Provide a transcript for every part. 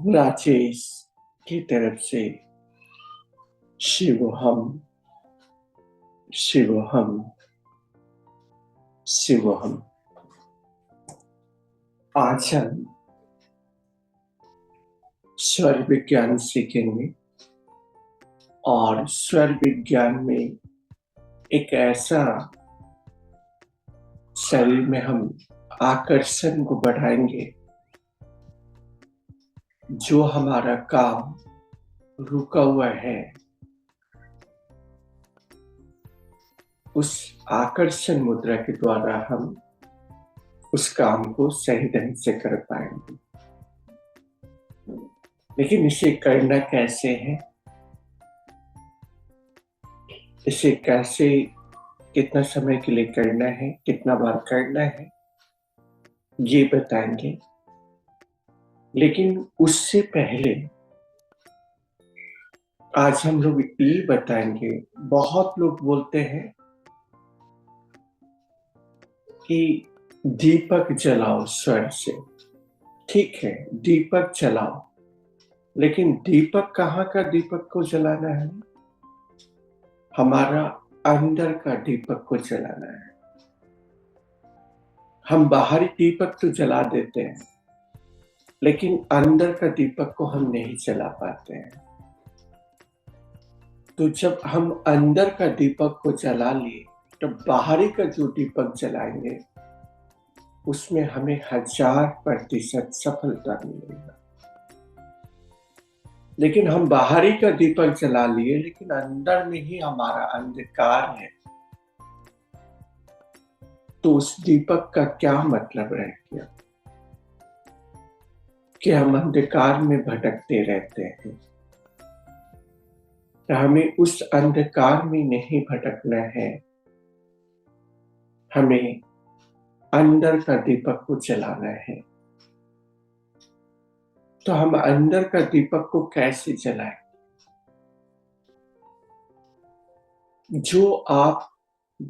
राजेश की तरफ से शिवोहम शिवोहम शिवोहम। आज हम स्वर विज्ञान सीखेंगे और स्वर विज्ञान में एक ऐसा शरीर में हम आकर्षण को बढ़ाएंगे जो हमारा काम रुका हुआ है उस आकर्षण मुद्रा के द्वारा हम उस काम को सही ढंग से कर पाएंगे। लेकिन इसे करना कैसे है, इसे कैसे कितना समय के लिए करना है, कितना बार करना है, ये बताएंगे। लेकिन उससे पहले आज हम लोग ये बताएंगे, बहुत लोग बोलते हैं कि दीपक जलाओ स्वर से। ठीक है, दीपक जलाओ, लेकिन दीपक कहाँ का दीपक को जलाना है? हमारा अंदर का दीपक को जलाना है। हम बाहरी दीपक तो जला देते हैं, लेकिन अंदर का दीपक को हम नहीं जला पाते हैं। तो जब हम अंदर का दीपक को जला लिए तो बाहरी का जो दीपक जलाएंगे उसमें हमें 1000% सफलता मिलेगा। लेकिन हम बाहरी का दीपक जला लिए लेकिन अंदर में ही हमारा अंधकार है, तो उस दीपक का क्या मतलब रह गया कि हम अंधकार में भटकते रहते हैं। तो हमें उस अंधकार में नहीं भटकना है, हमें अंदर का दीपक को जलाना है। तो हम अंदर का दीपक को कैसे जलाएं? जो आप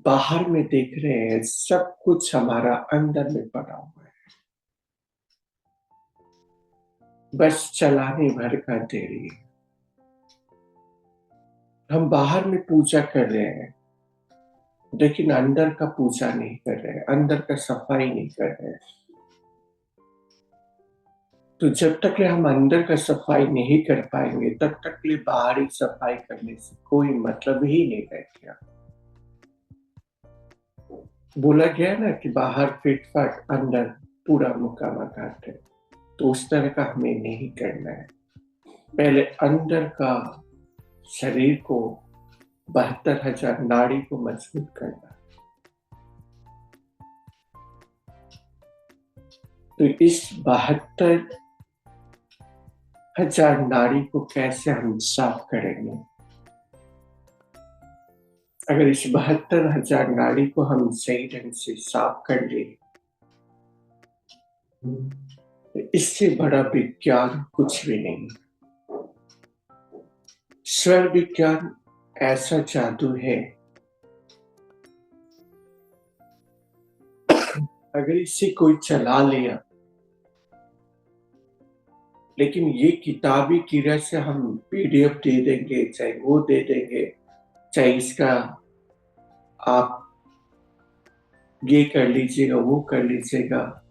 बाहर में देख रहे हैं सब कुछ हमारा अंदर में पड़ा हुआ है, बस चलाने भर का देरी है। हम बाहर में पूजा कर रहे हैं लेकिन अंदर का पूजा नहीं कर रहे हैं, अंदर का सफाई नहीं कर रहे हैं। तो जब तक हम अंदर का सफाई नहीं कर पाएंगे तब तक बाहरी सफाई करने से कोई मतलब ही नहीं रह गया। बोला गया ना कि बाहर फिटफाट, अंदर पूरा मुकामा घाट है। तो उस तरह का हमें नहीं करना है। पहले अंदर का शरीर को 72,000 नाड़ी को मजबूत करना। तो इस 72,000 नाड़ी को कैसे हम साफ करेंगे? अगर इस 72,000 नाड़ी को हम सही ढंग से साफ कर ले तो इससे बड़ा विज्ञान कुछ भी नहीं। स्वर विज्ञान ऐसा जादू है, अगर इसे कोई चला लिया, लेकिन ये किताबी कीड़ा से हम PDF दे देंगे, चाहे वो दे देंगे, चाहे इसका आप ये कर लीजिएगा, वो कर लीजिएगा,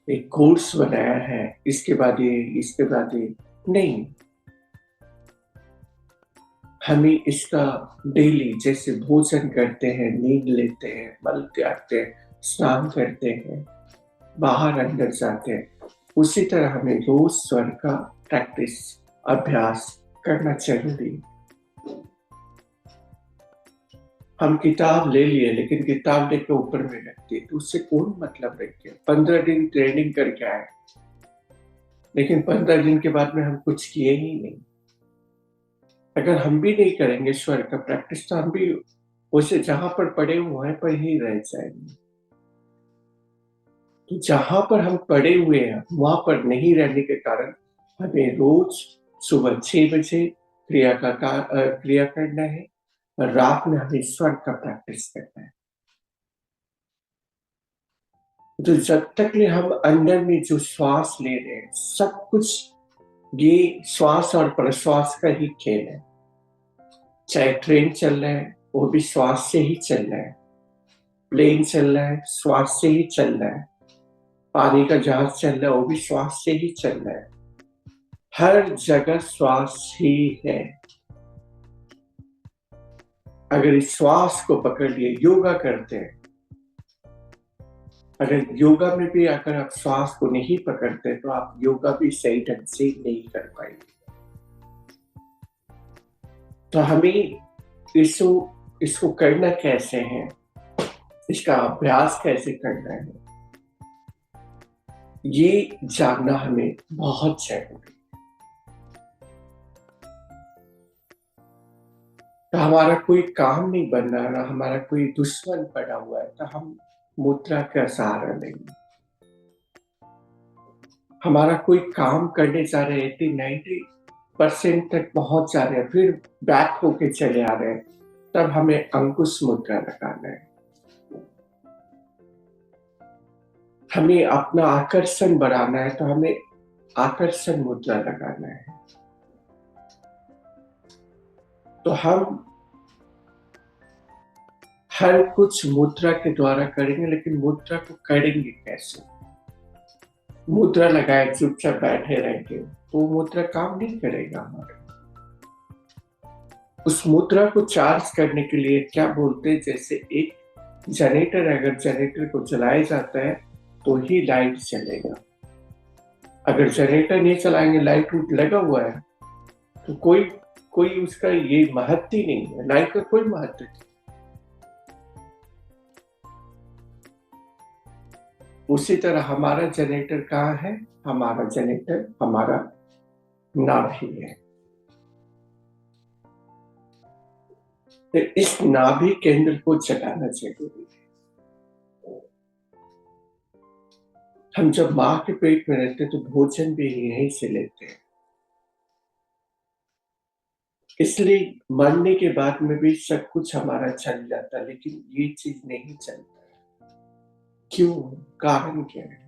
एक कोर्स बनाया है, इसके बाद ये, इसके बाद ये नहीं। हमें इसका डेली, जैसे भोजन करते हैं, नींद लेते हैं, मल त्यागते हैं, स्नान करते हैं, बाहर अंदर जाते हैं, उसी तरह हमें रोज स्वर का प्रैक्टिस, अभ्यास करना जरूरी। हम किताब ले लिए लेकिन किताब लेकर ऊपर में रखते तो उससे कौन मतलब रह गया। 15 दिन ट्रेनिंग करके आए लेकिन 15 दिन के बाद में हम कुछ किए ही नहीं। अगर हम भी नहीं करेंगे स्वर का प्रैक्टिस तो हम भी उसे जहां पर पड़े हुए हैं पर ही रह जाएंगे। तो जहां पर हम पड़े हुए हैं वहां पर नहीं रहने के कारण हमें रोज सुबह 6 बजे क्रिया करना है और रात में हमें स्वर का प्रैक्टिस करना है। तो जब तक हम अंदर में जो श्वास ले रहे हैं सब कुछ ये श्वास और प्रश्वास का ही खेल है। चाहे ट्रेन चल रहा है वो भी श्वास से ही चल रहा है, प्लेन चल रहा है श्वास से ही चल रहा है, पानी का जहाज चल रहा है वो भी श्वास से ही चल रहा है। हर जगह श्वास ही है। अगर इस श्वास को पकड़ लिए योगा करते हैं, अगर योगा में भी अगर आप श्वास को नहीं पकड़ते तो आप योगा भी सही ढंग से नहीं कर पाएंगे। तो हमें इसको करना कैसे है, इसका अभ्यास कैसे करना है, ये जानना हमें बहुत जरूरी है। तो हमारा कोई काम नहीं बन रहा ना, हमारा कोई दुश्मन पड़ा हुआ है तो हम मुद्रा का सहारा लेंगे। हमारा कोई काम करने जा रहे हैं 90% तक पहुंच जा रहे हैं, फिर बैक होके चले आ रहे हैं, तब हमें अंकुश मुद्रा लगाना है। हमें अपना आकर्षण बढ़ाना है तो हमें आकर्षण मुद्रा लगाना है। तो हम हर कुछ मुद्रा के द्वारा करेंगे, लेकिन मुद्रा को करेंगे कैसे? मुद्रा लगाए चुपचाप बैठे रहेंगे तो मुद्रा काम नहीं करेगा हमारा। उस मुद्रा को चार्ज करने के लिए क्या बोलते हैं, जैसे एक जनरेटर, अगर जनरेटर को चलाया जाता है तो ही लाइट चलेगा। अगर जनरेटर नहीं चलाएंगे, लाइट लगा हुआ है तो कोई उसका ये महत्व ही नहीं है, लाइट का कोई महत्व नहीं। उसी तरह हमारा जनरेटर कहाँ है? हमारा जनरेटर हमारा नाभि है। तो इस नाभि केंद्र को जगाना जरूरी है। हम जब माँ के पेट में रहते तो भोजन भी यहीं से लेते हैं, इसलिए मरने के बाद में भी सब कुछ हमारा चल जाता, लेकिन ये चीज नहीं चलता। क्यों? कारण क्या है?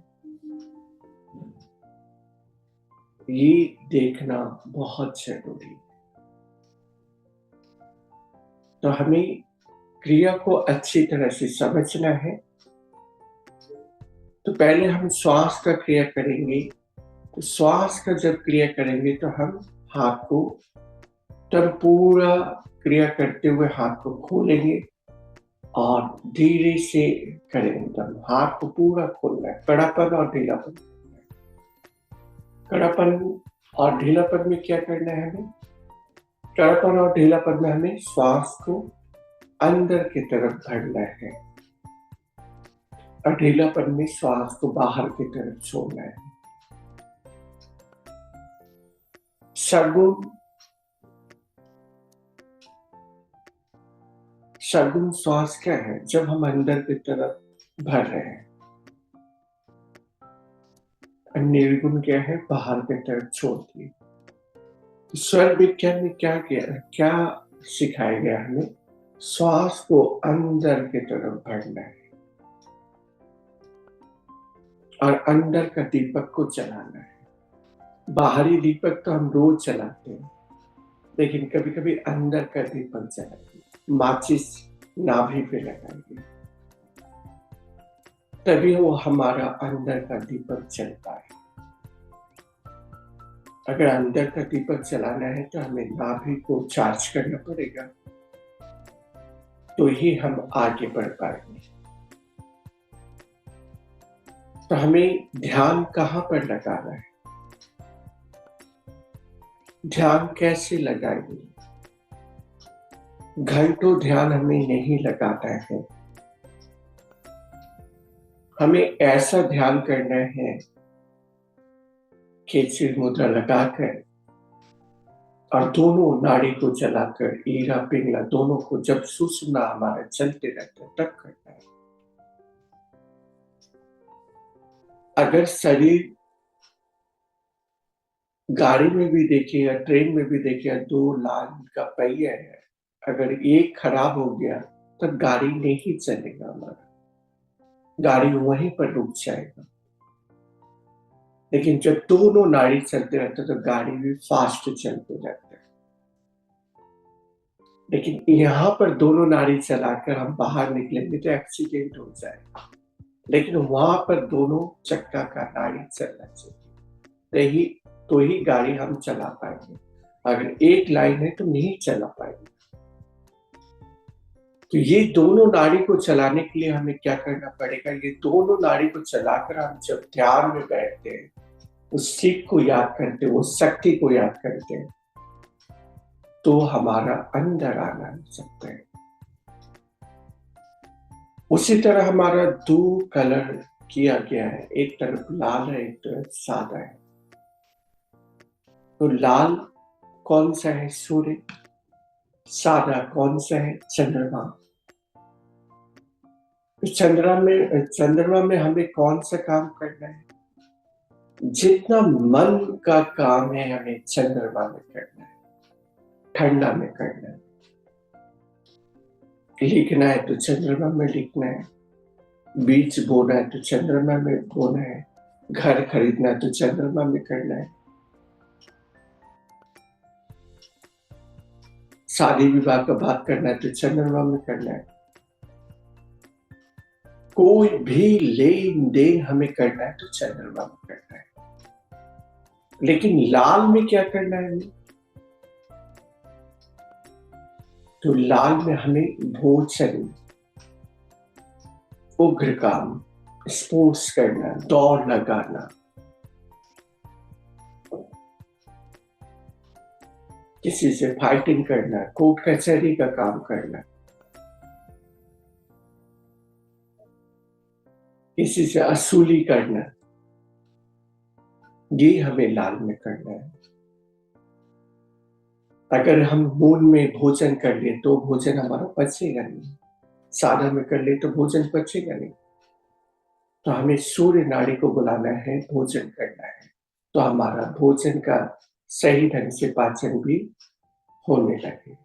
ये देखना बहुत जरूरी है। तो हमें क्रिया को अच्छी तरह से समझना है। तो पहले हम श्वास का क्रिया करेंगे। तो श्वास का जब क्रिया करेंगे तो हम हाथ को तब पूरा क्रिया करते हुए हाथ को खोलेंगे और धीरे से करेंगे। तब हाथ को पूरा खोलना है, कड़ापन और ढीलापन। कड़ापन और ढीलापन में क्या करना है हमें? कड़ापन और ढीलापन में हमें श्वास को अंदर की तरफ भरना है और ढीलापन में श्वास को बाहर की तरफ छोड़ना है। सगुण श्वास क्या है? जब हम अंदर की तरफ भर रहे हैं। निर्गुण क्या है? बाहर की तरफ छोड़ दिए। स्वर विज्ञान में क्या क्या सिखाया गया हमें? श्वास को अंदर की तरफ भरना है और अंदर का दीपक को जलाना है। बाहरी दीपक तो हम रोज जलाते हैं, लेकिन कभी कभी अंदर का दीपक जलाते हैं। माचिस नाभि पे लगाएंगे तभी वो हमारा अंदर का दीपक जलता है। अगर अंदर का दीपक जलाना है तो हमें नाभि को चार्ज करना पड़ेगा, तो ही हम आगे बढ़ पाएंगे। तो हमें ध्यान कहाँ पर लगाना है? ध्यान कैसे लगाएंगे? घंटों ध्यान हमें नहीं लगाना है। हमें ऐसा ध्यान करना है कि मुद्रा लगाकर और दोनों नाड़ी को चलाकर ईरा पिंगला दोनों को जब सुषुम्ना हमारा चलते रहता है तब करना है। अगर शरीर गाड़ी में भी देखिए या ट्रेन में भी देखिए, दो लाइन का पहिया है, अगर एक खराब हो गया तब गाड़ी नहीं चलेगा, हमारा गाड़ी वहीं पर रुक जाएगा। लेकिन जब दोनों नाड़ी चलते रहते तो गाड़ी भी फास्ट चलते रहते हैं। लेकिन यहाँ पर दोनों नाड़ी चलाकर हम बाहर निकलेंगे तो एक्सीडेंट हो जाएगा। लेकिन वहां पर दोनों चक्का का नाड़ी चलना चाहिए, यही तो ही गाड़ी हम चला पाएंगे। अगर एक लाइन है तो नहीं चला पाएंगे। तो ये दोनों नाड़ी को चलाने के लिए हमें क्या करना पड़ेगा? ये दोनों नाड़ी को चलाकर हम जब ध्यान में बैठते हैं, उस सीख को याद करते हैं, उस शक्ति को याद करते हैं, तो हमारा अंदर आना सकता है। उसी तरह हमारा दो कलर किया गया है, एक तरफ लाल है, एक तरफ सादा है। तो लाल कौन सा है? सूर्य। सादा कौन सा है? चंद्रमा। तो चंद्रमा में हमें कौन सा काम करना है? जितना मन का काम है हमें चंद्रमा में करना है, ठंडा में करना है। लिखना है तो चंद्रमा में लिखना है, बीज बोना है तो चंद्रमा में बोना है, घर खरीदना है तो चंद्रमा में करना है, शादी विवाह का बात करना है तो चंद्रमा में करना है। कोई भी लेन देन हमें करना है तो चंद्रमा में करना है। लेकिन लाल में क्या करना है हमें? तो लाल में हमें भोजन, उग्र काम, स्पोर्ट्स करना, दौड़ लगाना, किसी से फाइटिंग करना, कोर्ट कचहरी का काम करना, किसी से असूली करना, ये हमें लाल में करना है। अगर हम मून में भोजन कर ले तो भोजन हमारा पचेगा नहीं, सादा में कर ले तो भोजन पचेगा नहीं। तो हमें सूर्य नाड़ी को बुलाना है, भोजन करना है, तो हमारा भोजन का सही ढंग से पाचन भी होने लगेगा।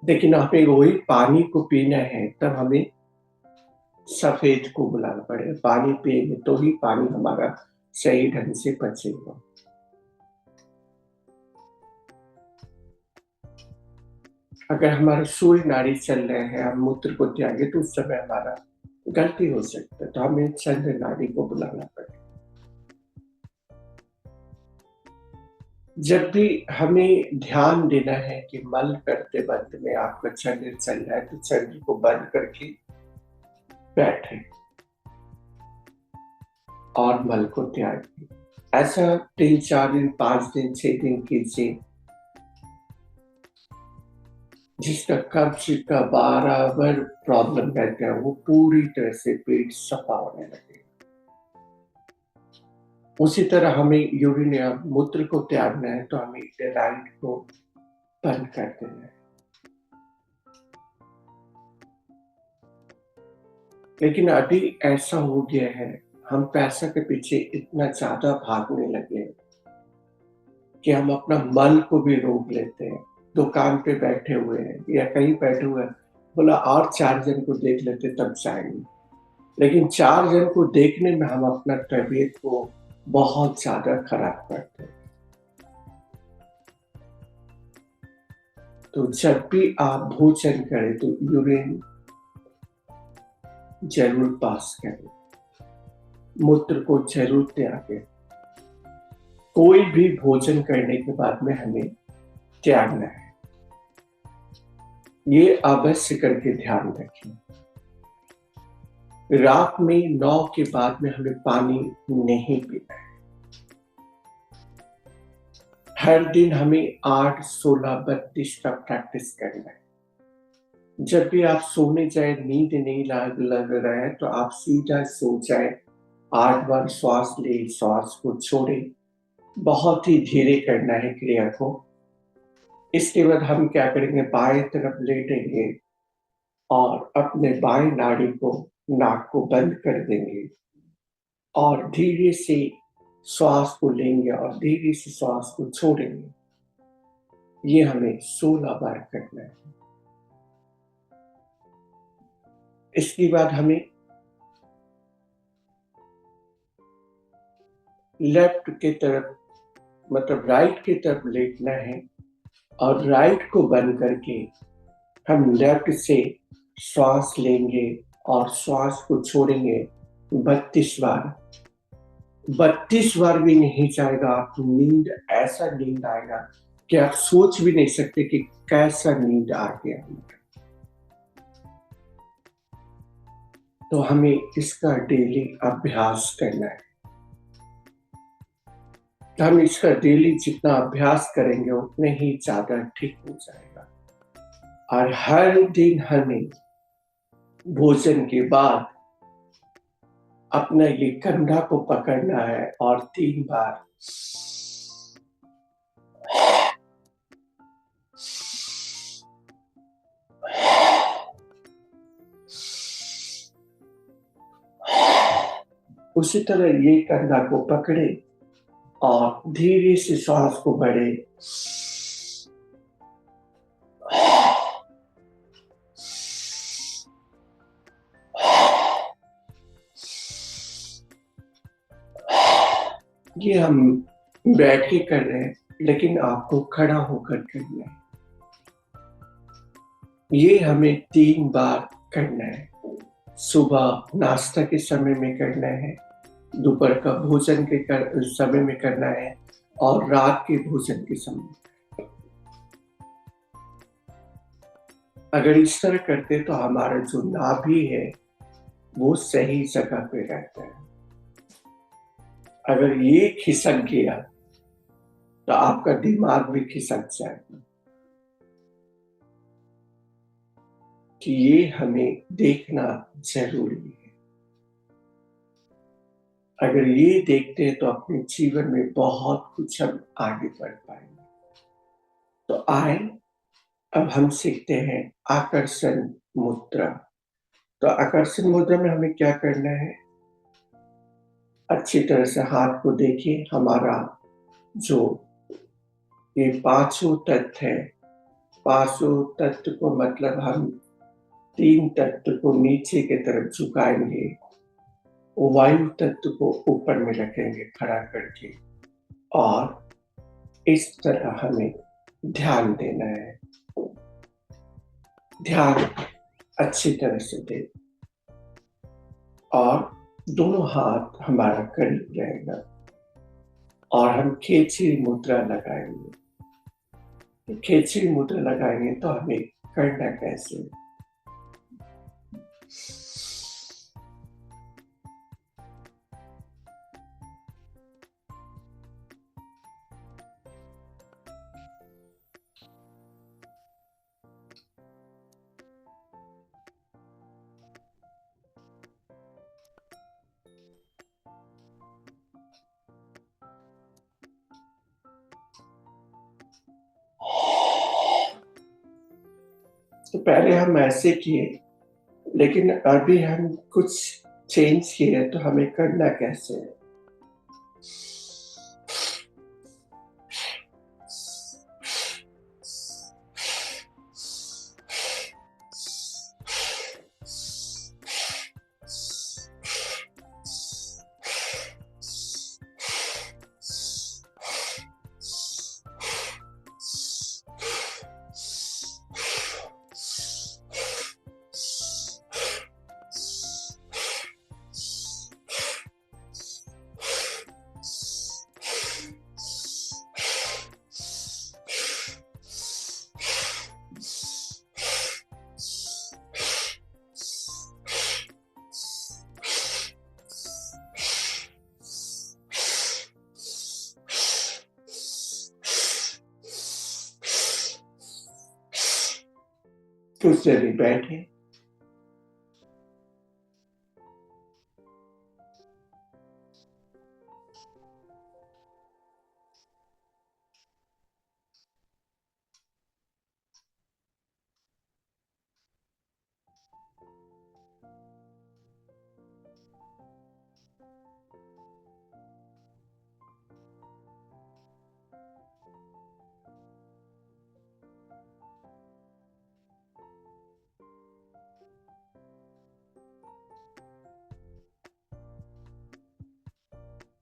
लेकिन हमें वही पानी को पीना है, तब हमें सफेद को बुलाना पड़ेगा। पानी पिएंगे तो ही पानी हमारा सही ढंग से पचेगा। अगर हमारा सूर्य नाड़ी चल रहे हैं, हम मूत्र को त्यागे तो उस समय हमारा गलती हो सकता है, तो हमें चंद्र नाड़ी को बुलाना पड़ेगा। जब भी हमें ध्यान देना है कि मल करते वक्त में आपका चंद्र चल रहा है, तो चंद्र को बंद करके बैठे और मल को त्यागे। ऐसा 3-4 दिन, 5 दिन, 6 दिन कीजिए। जिसका कब्ज का बराबर प्रॉब्लम रहता है, वो पूरी तरह से पेट सफा होने लगेगा। उसी तरह हमें यूरिन या मूत्र को त्यागना है, तो हमें लाइट को बंद कर देना है। लेकिन अभी ऐसा हो गया है, हम पैसा के पीछे इतना ज्यादा भागने लगे हैं कि हम अपना मन को भी रोक लेते हैं। दुकान पे बैठे हुए हैं या कहीं बैठे हुए हैं, बोला और 4 जन को देख लेते तब जाएंगे। लेकिन 4 जन को देखने में हम अपना तबीयत को बहुत ज्यादा खराब करते हैं। तो जब भी आप भोजन करें तो यूरिन जरूर पास करें, मूत्र को जरूर त्यागें। कोई भी भोजन करने के बाद में हमें त्यागना है, ये अवश्य करके ध्यान रखें। रात में 9 के बाद में हमें पानी नहीं पीना है। हर दिन हमें 8, 16, 32 का प्रैक्टिस करना है। जब भी आप सोने जाए, नींद नहीं लग रहा है तो आप सीधा सो जाए। 8 बार श्वास ले, श्वास को छोड़े, बहुत ही धीरे करना है क्रिया को। इसके बाद हम क्या करेंगे, बाएं तरफ लेटेंगे और अपने बाएं नाड़ी को, नाक को बंद कर देंगे और धीरे से श्वास को लेंगे और धीरे से श्वास को छोड़ेंगे। ये हमें 16 बार करना है। इसके बाद हमें लेफ्ट की तरफ मतलब राइट की तरफ लेटना है और राइट को बंद करके हम लेफ्ट से श्वास लेंगे और श्वास को छोड़ेंगे 32 बार। 32 बार भी नहीं जाएगा आपको नींद, ऐसा नींद आएगा कि आप सोच भी नहीं सकते कि कैसा नींद आ गया। तो हमें इसका डेली अभ्यास करना है। हम इसका डेली जितना अभ्यास करेंगे उतने ही ज्यादा ठीक हो जाएगा। और हर दिन हमें भोजन के बाद अपना ये कंधा को पकड़ना है और 3 बार उसी तरह ये कंधा को पकड़े और धीरे से श्वास को बढ़े। ये हम बैठ के कर रहे हैं, लेकिन आपको खड़ा होकर करना है। ये हमें 3 बार करना है। सुबह नाश्ता के समय में करना है, दोपहर का भोजन के समय में करना है और रात के भोजन के समय। अगर इस तरह करते तो हमारा जो नाभि है वो सही जगह पे रहता है। अगर ये खिसक गया तो आपका दिमाग भी खिसक जाएगा। कि ये हमें देखना जरूरी है। अगर ये देखते हैं तो अपने जीवन में बहुत कुछ हम आगे बढ़ पाएंगे। तो आए अब हम सीखते हैं आकर्षण मुद्रा। तो आकर्षण मुद्रा में हमें क्या करना है? अच्छी तरह से हाथ को देखिए। हमारा जो ये पांचों तत्व है, पांचों तत्व को मतलब हम 3 तत्व को नीचे की तरफ झुकाएंगे, वायु तत्व को ऊपर में रखेंगे खड़ा करके, और इस तरह हमें ध्यान देना है। ध्यान अच्छी तरह से दे और दोनों हाथ हमारा करीब रहेगा और हम खेचरी मुद्रा लगाएंगे। खेचरी मुद्रा लगाएंगे तो हमें करना कैसे? तो पहले हम ऐसे किए, लेकिन अभी हम कुछ चेंज किए तो हमें करना कैसे है? कुछ देर बैठे।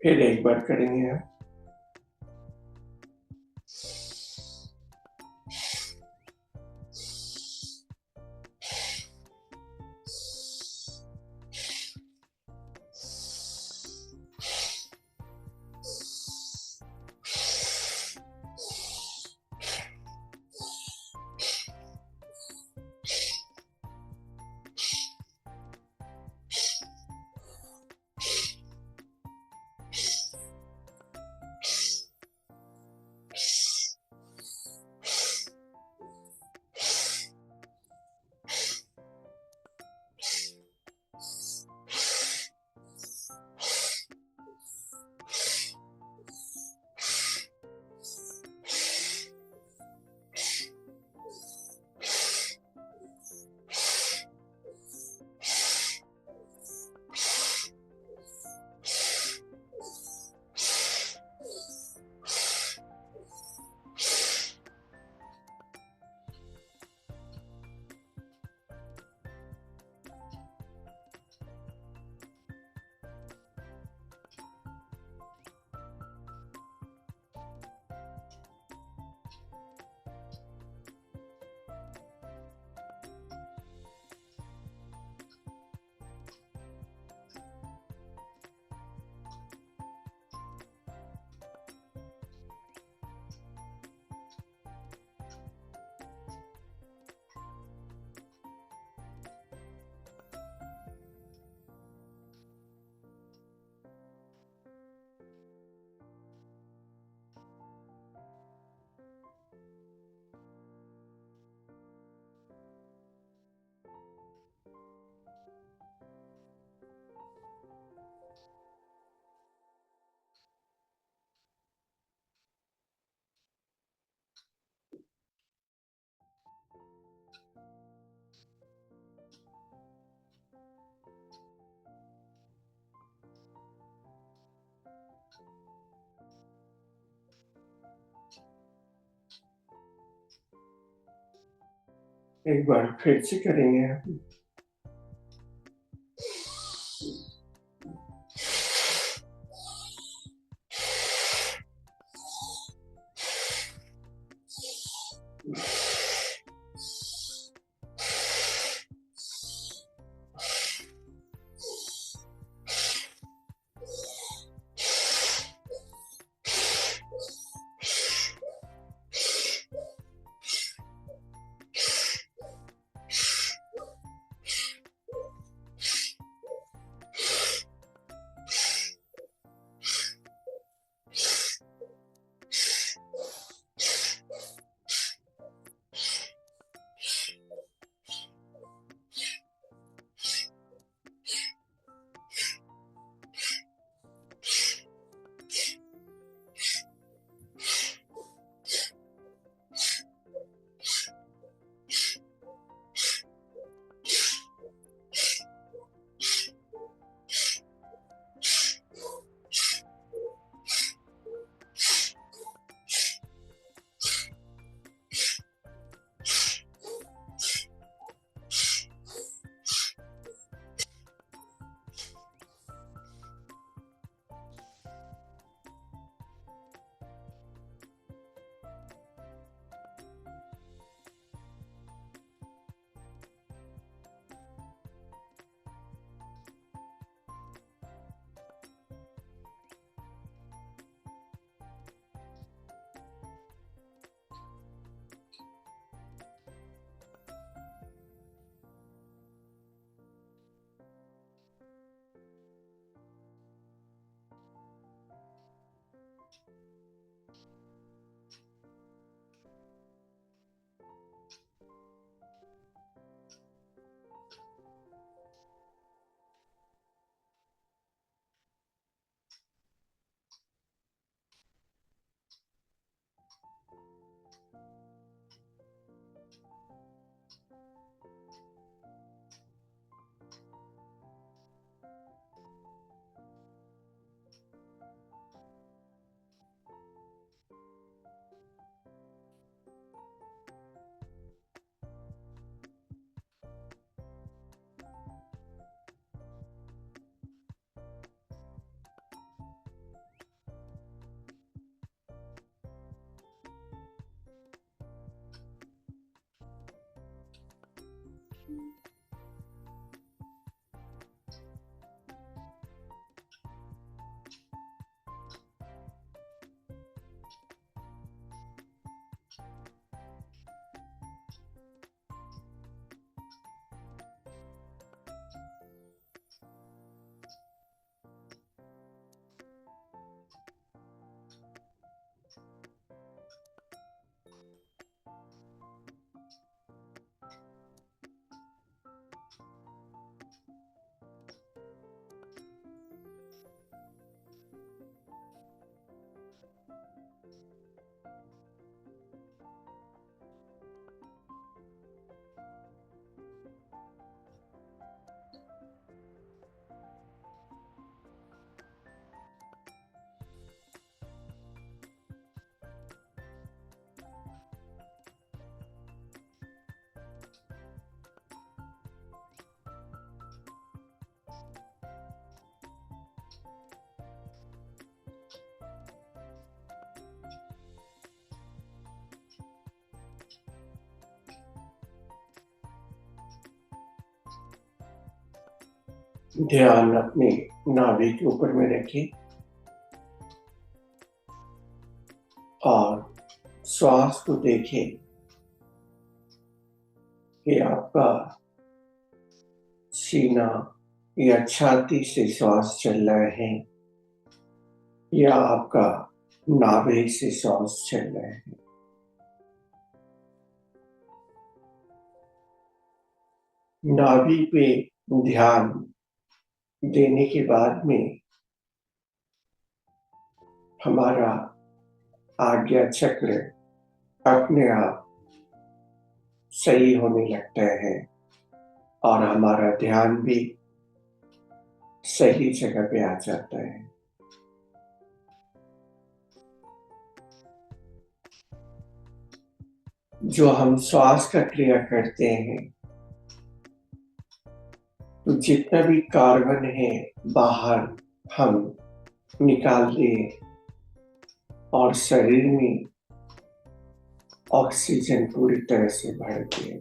फिर एक बार करेंगे हम। एक बार फिर से करेंगे हम। ध्यान अपनी नाभि के ऊपर में रखें और श्वास को देखें कि आपका सीना या छाती से श्वास चल रहा है या आपका नाभि से श्वास चल रहा है। नाभि पे ध्यान देने के बाद में हमारा आज्ञा चक्र अपने आप सही होने लगता है और हमारा ध्यान भी सही जगह पे आ जाता है। जो हम श्वास का क्रिया करते हैं तो जितना भी कार्बन है बाहर हम निकालते हैं और शरीर में ऑक्सीजन पूरी तरह से भरती है।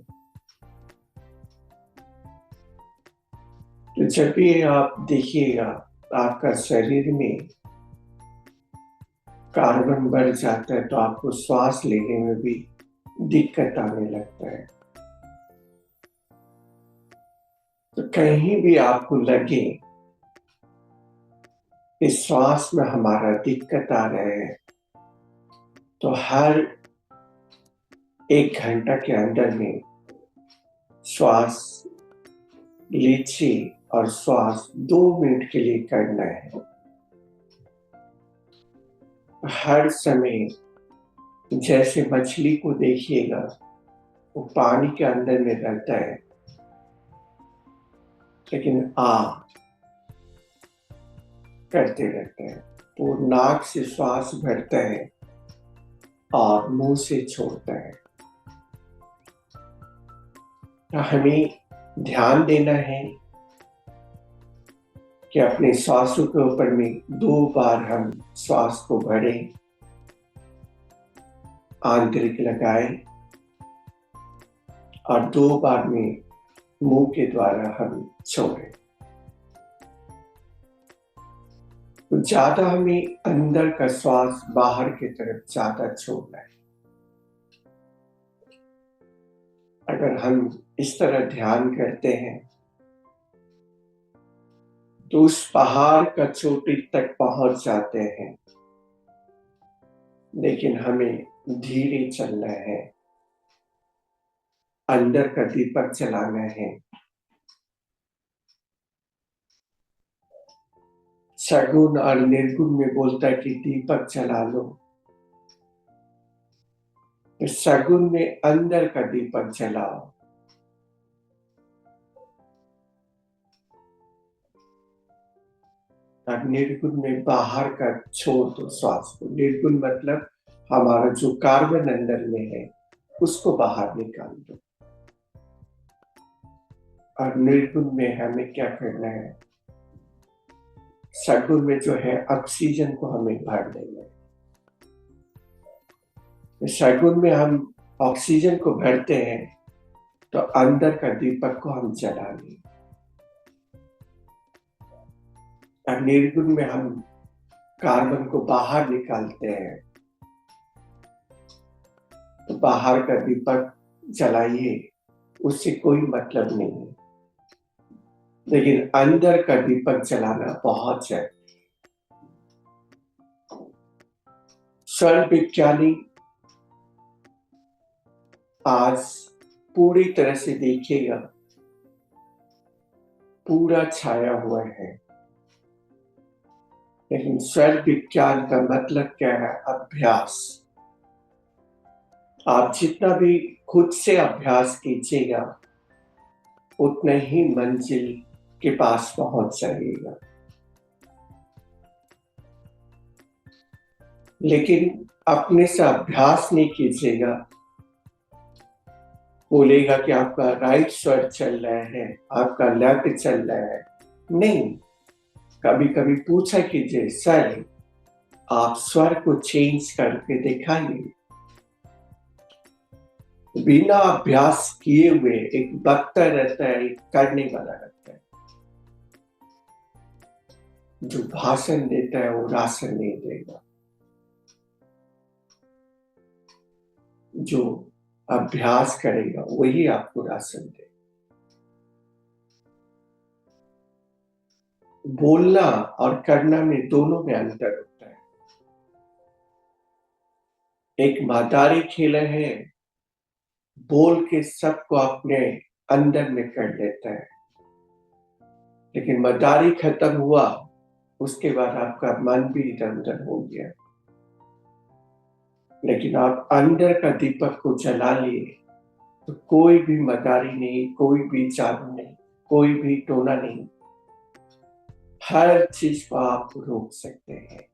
तो जब भी आप देखिएगा आपका शरीर में कार्बन बढ़ जाता है तो आपको श्वास लेने में भी दिक्कत आने लगता है। तो कहीं भी आपको लगे इस श्वास में हमारा दिक्कत आ रहा है तो हर 1 घंटा के अंदर में श्वास लीजिए और श्वास 2 मिनट के लिए करना है। हर समय जैसे मछली को देखिएगा वो पानी के अंदर में रहता है लेकिन करते रहते हैं तो नाक से श्वास भरता है और मुंह से छोड़ता है। तो हमें ध्यान देना है कि अपने श्वासों के ऊपर में 2 बार हम श्वास को भरें, आंतरिक लगाएं और 2 बार में मुंह के द्वारा हम छोड़ें। तो ज्यादा हमें अंदर का श्वास बाहर की तरफ ज्यादा छोड़ना है। अगर हम इस तरह ध्यान करते हैं तो उस पहाड़ का चोटी तक पहुंच जाते हैं, लेकिन हमें धीरे चलना है, अंदर का दीपक जलाना है। सगुण और निर्गुण में बोलता है कि दीपक जला लो, तो सगुण में अंदर का दीपक जलाओ। और निर्गुण में बाहर का छोड़ दो श्वास को। निर्गुण मतलब हमारा जो कार्बन अंदर में है उसको बाहर निकाल दो। और निर्गुण में हमें क्या करना है, सगुण में जो है ऑक्सीजन को हमें भर देना है। सगुण में हम ऑक्सीजन को भरते हैं तो अंदर का दीपक को हम जला लें। और निर्गुण में हम कार्बन को बाहर निकालते हैं तो बाहर का दीपक जलाइए, उससे कोई मतलब नहीं है, लेकिन अंदर का दीपक जलाना बहुत चाहिए। स्वर विज्ञानी आज पूरी तरह से देखिएगा पूरा छाया हुआ है, लेकिन स्वर विज्ञान का मतलब क्या है? अभ्यास। आप जितना भी खुद से अभ्यास कीजिएगा उतना ही मंजिल के पास पहुंच जाइएगा। लेकिन अपने से अभ्यास नहीं कीजिएगा, बोलेगा कि आपका राइट स्वर चल रहा है, आपका लेफ्ट चल रहा है। नहीं, कभी कभी पूछा कीजिए, सर आप स्वर को चेंज करके दिखाइए। बिना अभ्यास किए हुए एक वक्ता रहता है, एक करने वाला रहता है। जो भाषण देता है वो राशन नहीं देगा, जो अभ्यास करेगा वही आपको राशन देगा। बोलना और करना में दोनों में अंतर होता है। एक मदारी खेलर है, बोल के सबको अपने अंदर में कर लेता है, लेकिन मदारी खत्म हुआ उसके बाद आपका मन भी इधर उधर हो गया। लेकिन आप अंदर का दीपक को जला लिए तो कोई भी मदारी नहीं, कोई भी जादू नहीं, कोई भी टोना नहीं, हर चीज को आप रोक सकते हैं।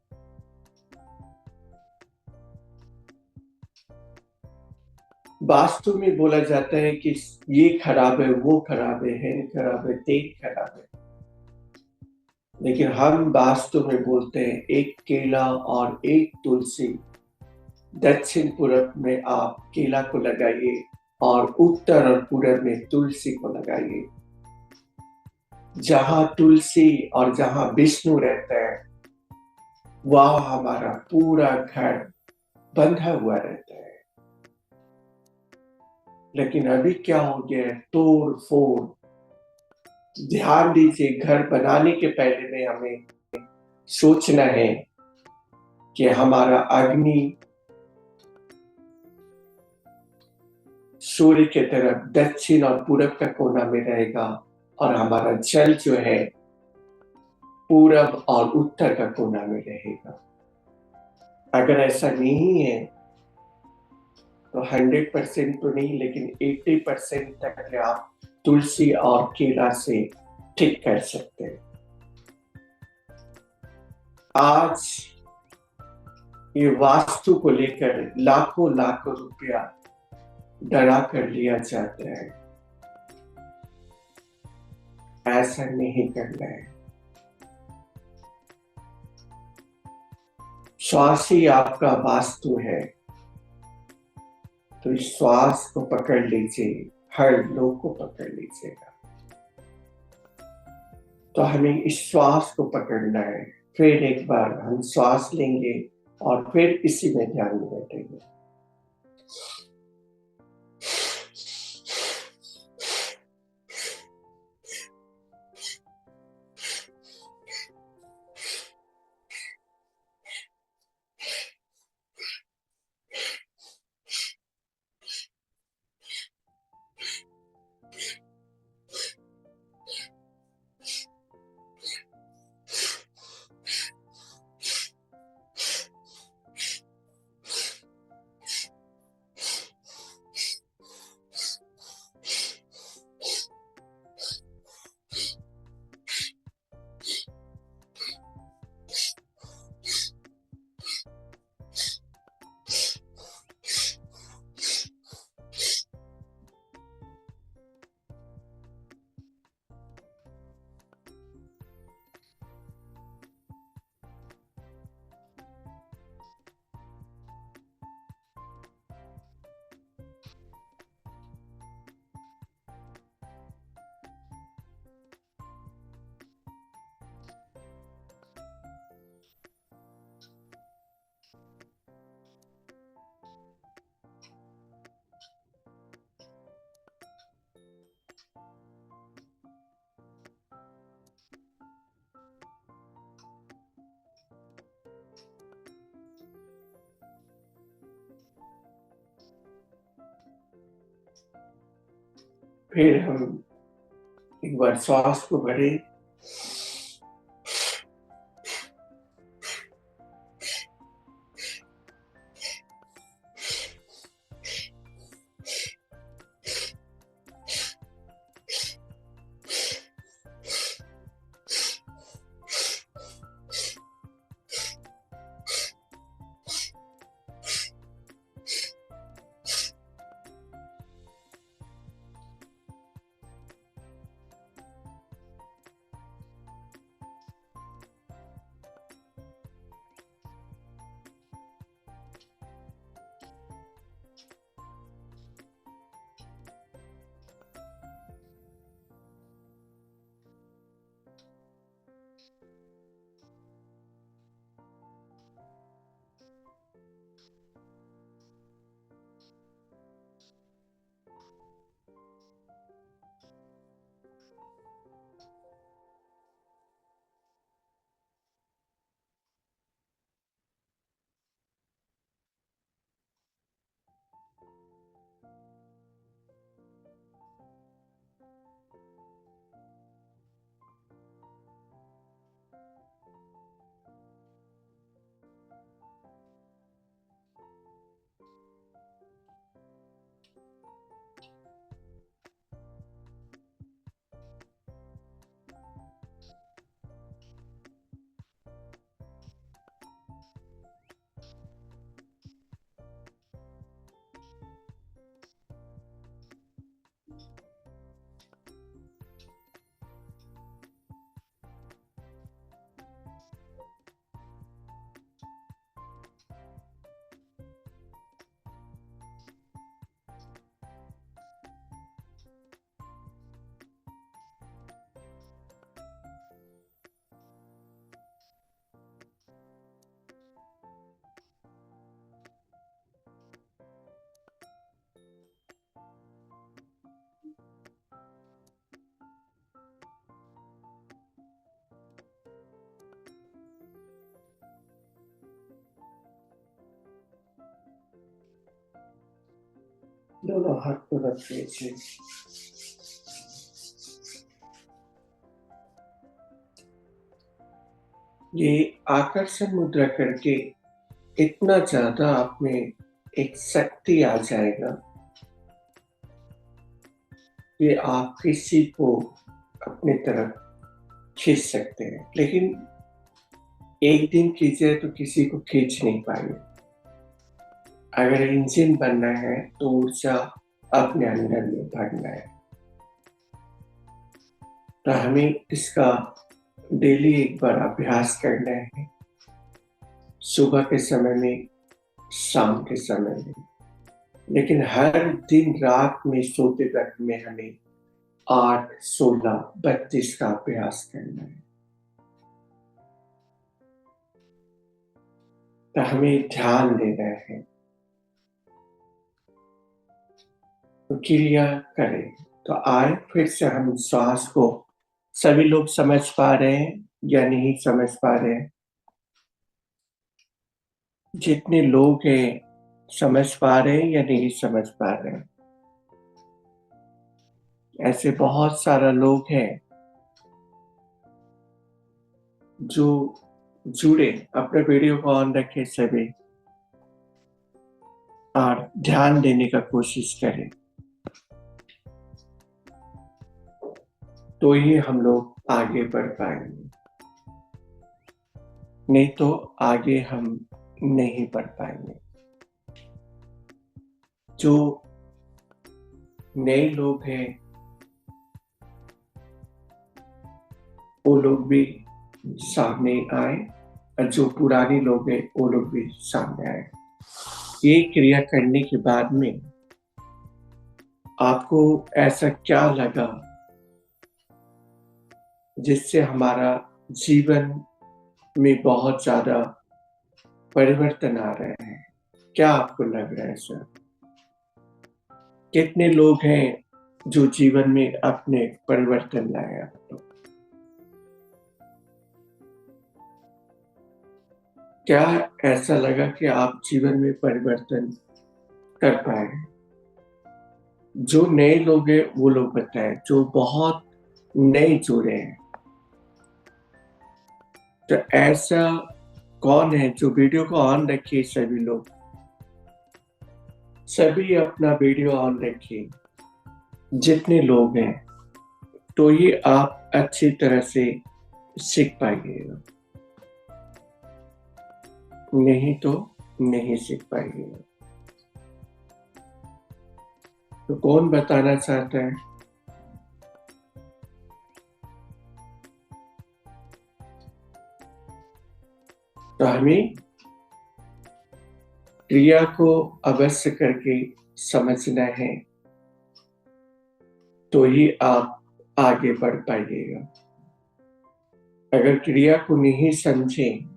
वास्तु में बोला जाता है कि ये खराब है, वो खराब है खराब है, तेल खराब है, लेकिन हम वास्तु में बोलते हैं एक केला और एक तुलसी। दक्षिण पूरब में आप केला को लगाइए और उत्तर और पूरब में तुलसी को लगाइए। जहां तुलसी और जहां विष्णु रहता है वहां हमारा पूरा घर बंधा हुआ रहता है। लेकिन अभी क्या हो गया है, तोड़ फोड़। ध्यान दीजिए, घर बनाने के पहले में हमें सोचना है कि हमारा अग्नि सूर्य के तरफ दक्षिण और पूरब का कोना में रहेगा और हमारा जल जो है पूरब और उत्तर का कोना में रहेगा। अगर ऐसा नहीं है तो 100% तो नहीं, लेकिन 80% तक आप तुलसी और केला से ठीक कर सकते हैं। आज ये वास्तु को लेकर लाखों लाखों रुपया डरा कर लिया जाता है। ऐसा नहीं करना है। श्वास ही आपका वास्तु है, तो इस श्वास को पकड़ लीजिए, हर लोग को पकड़ लीजिएगा। तो हमें इस श्वास को पकड़ना है। फिर एक बार हम श्वास लेंगे और फिर इसी में ध्यान में बैठेंगे। फिर हम एक बार श्वास को भरें, दोनों हाथ को रख लीजिए। ये आकर्षण मुद्रा करके इतना ज्यादा आप में एक शक्ति आ जाएगा कि आप किसी को अपने तरफ खींच सकते हैं, लेकिन एक दिन कीजिए तो किसी को खींच नहीं पाएंगे। अगर इंजन बनना है तो ऊर्जा अपने अंदर में भरना है। तो हमें इसका डेली एक बार अभ्यास करना है, सुबह के समय में, शाम के समय में, लेकिन हर दिन रात में सोते वक्त में हमें 8, 16, 32 का अभ्यास करना है। तो हमें ध्यान देना है, तो क्रिया करें। तो आए फिर से हम श्वास को, सभी लोग समझ पा रहे हैं या नहीं समझ पा रहे हैं? जितने लोग हैं समझ पा रहे हैं या नहीं समझ पा रहे हैं? ऐसे बहुत सारा लोग हैं जो जुड़े। अपने वीडियो को ऑन रखें सभी और ध्यान देने का कोशिश करें, तो ही हम लोग आगे बढ़ पाएंगे, नहीं तो आगे हम नहीं बढ़ पाएंगे। जो नए लोग हैं वो लोग भी सामने आए, और जो पुराने लोग हैं वो लोग भी सामने आए। ये क्रिया करने के बाद में आपको ऐसा क्या लगा जिससे हमारा जीवन में बहुत ज्यादा परिवर्तन आ रहे हैं? क्या आपको लग रहा है सर? कितने लोग हैं जो जीवन में अपने परिवर्तन लाए आप लोग? क्या ऐसा लगा कि आप जीवन में परिवर्तन कर पाए? जो नए लोग हैं वो लोग बताएं, जो बहुत नए जुड़े हैं। तो ऐसा कौन है जो वीडियो को ऑन रखिए? सभी लोग, सभी अपना वीडियो ऑन रखिए, जितने लोग हैं, तो ये आप अच्छी तरह से सीख पाइएगा, नहीं तो नहीं सीख पाइएगा। तो कौन बताना चाहता है? तो हमें क्रिया को अवश्य करके समझना है, तो ही आप आगे बढ़ पाइएगा। अगर क्रिया को नहीं समझें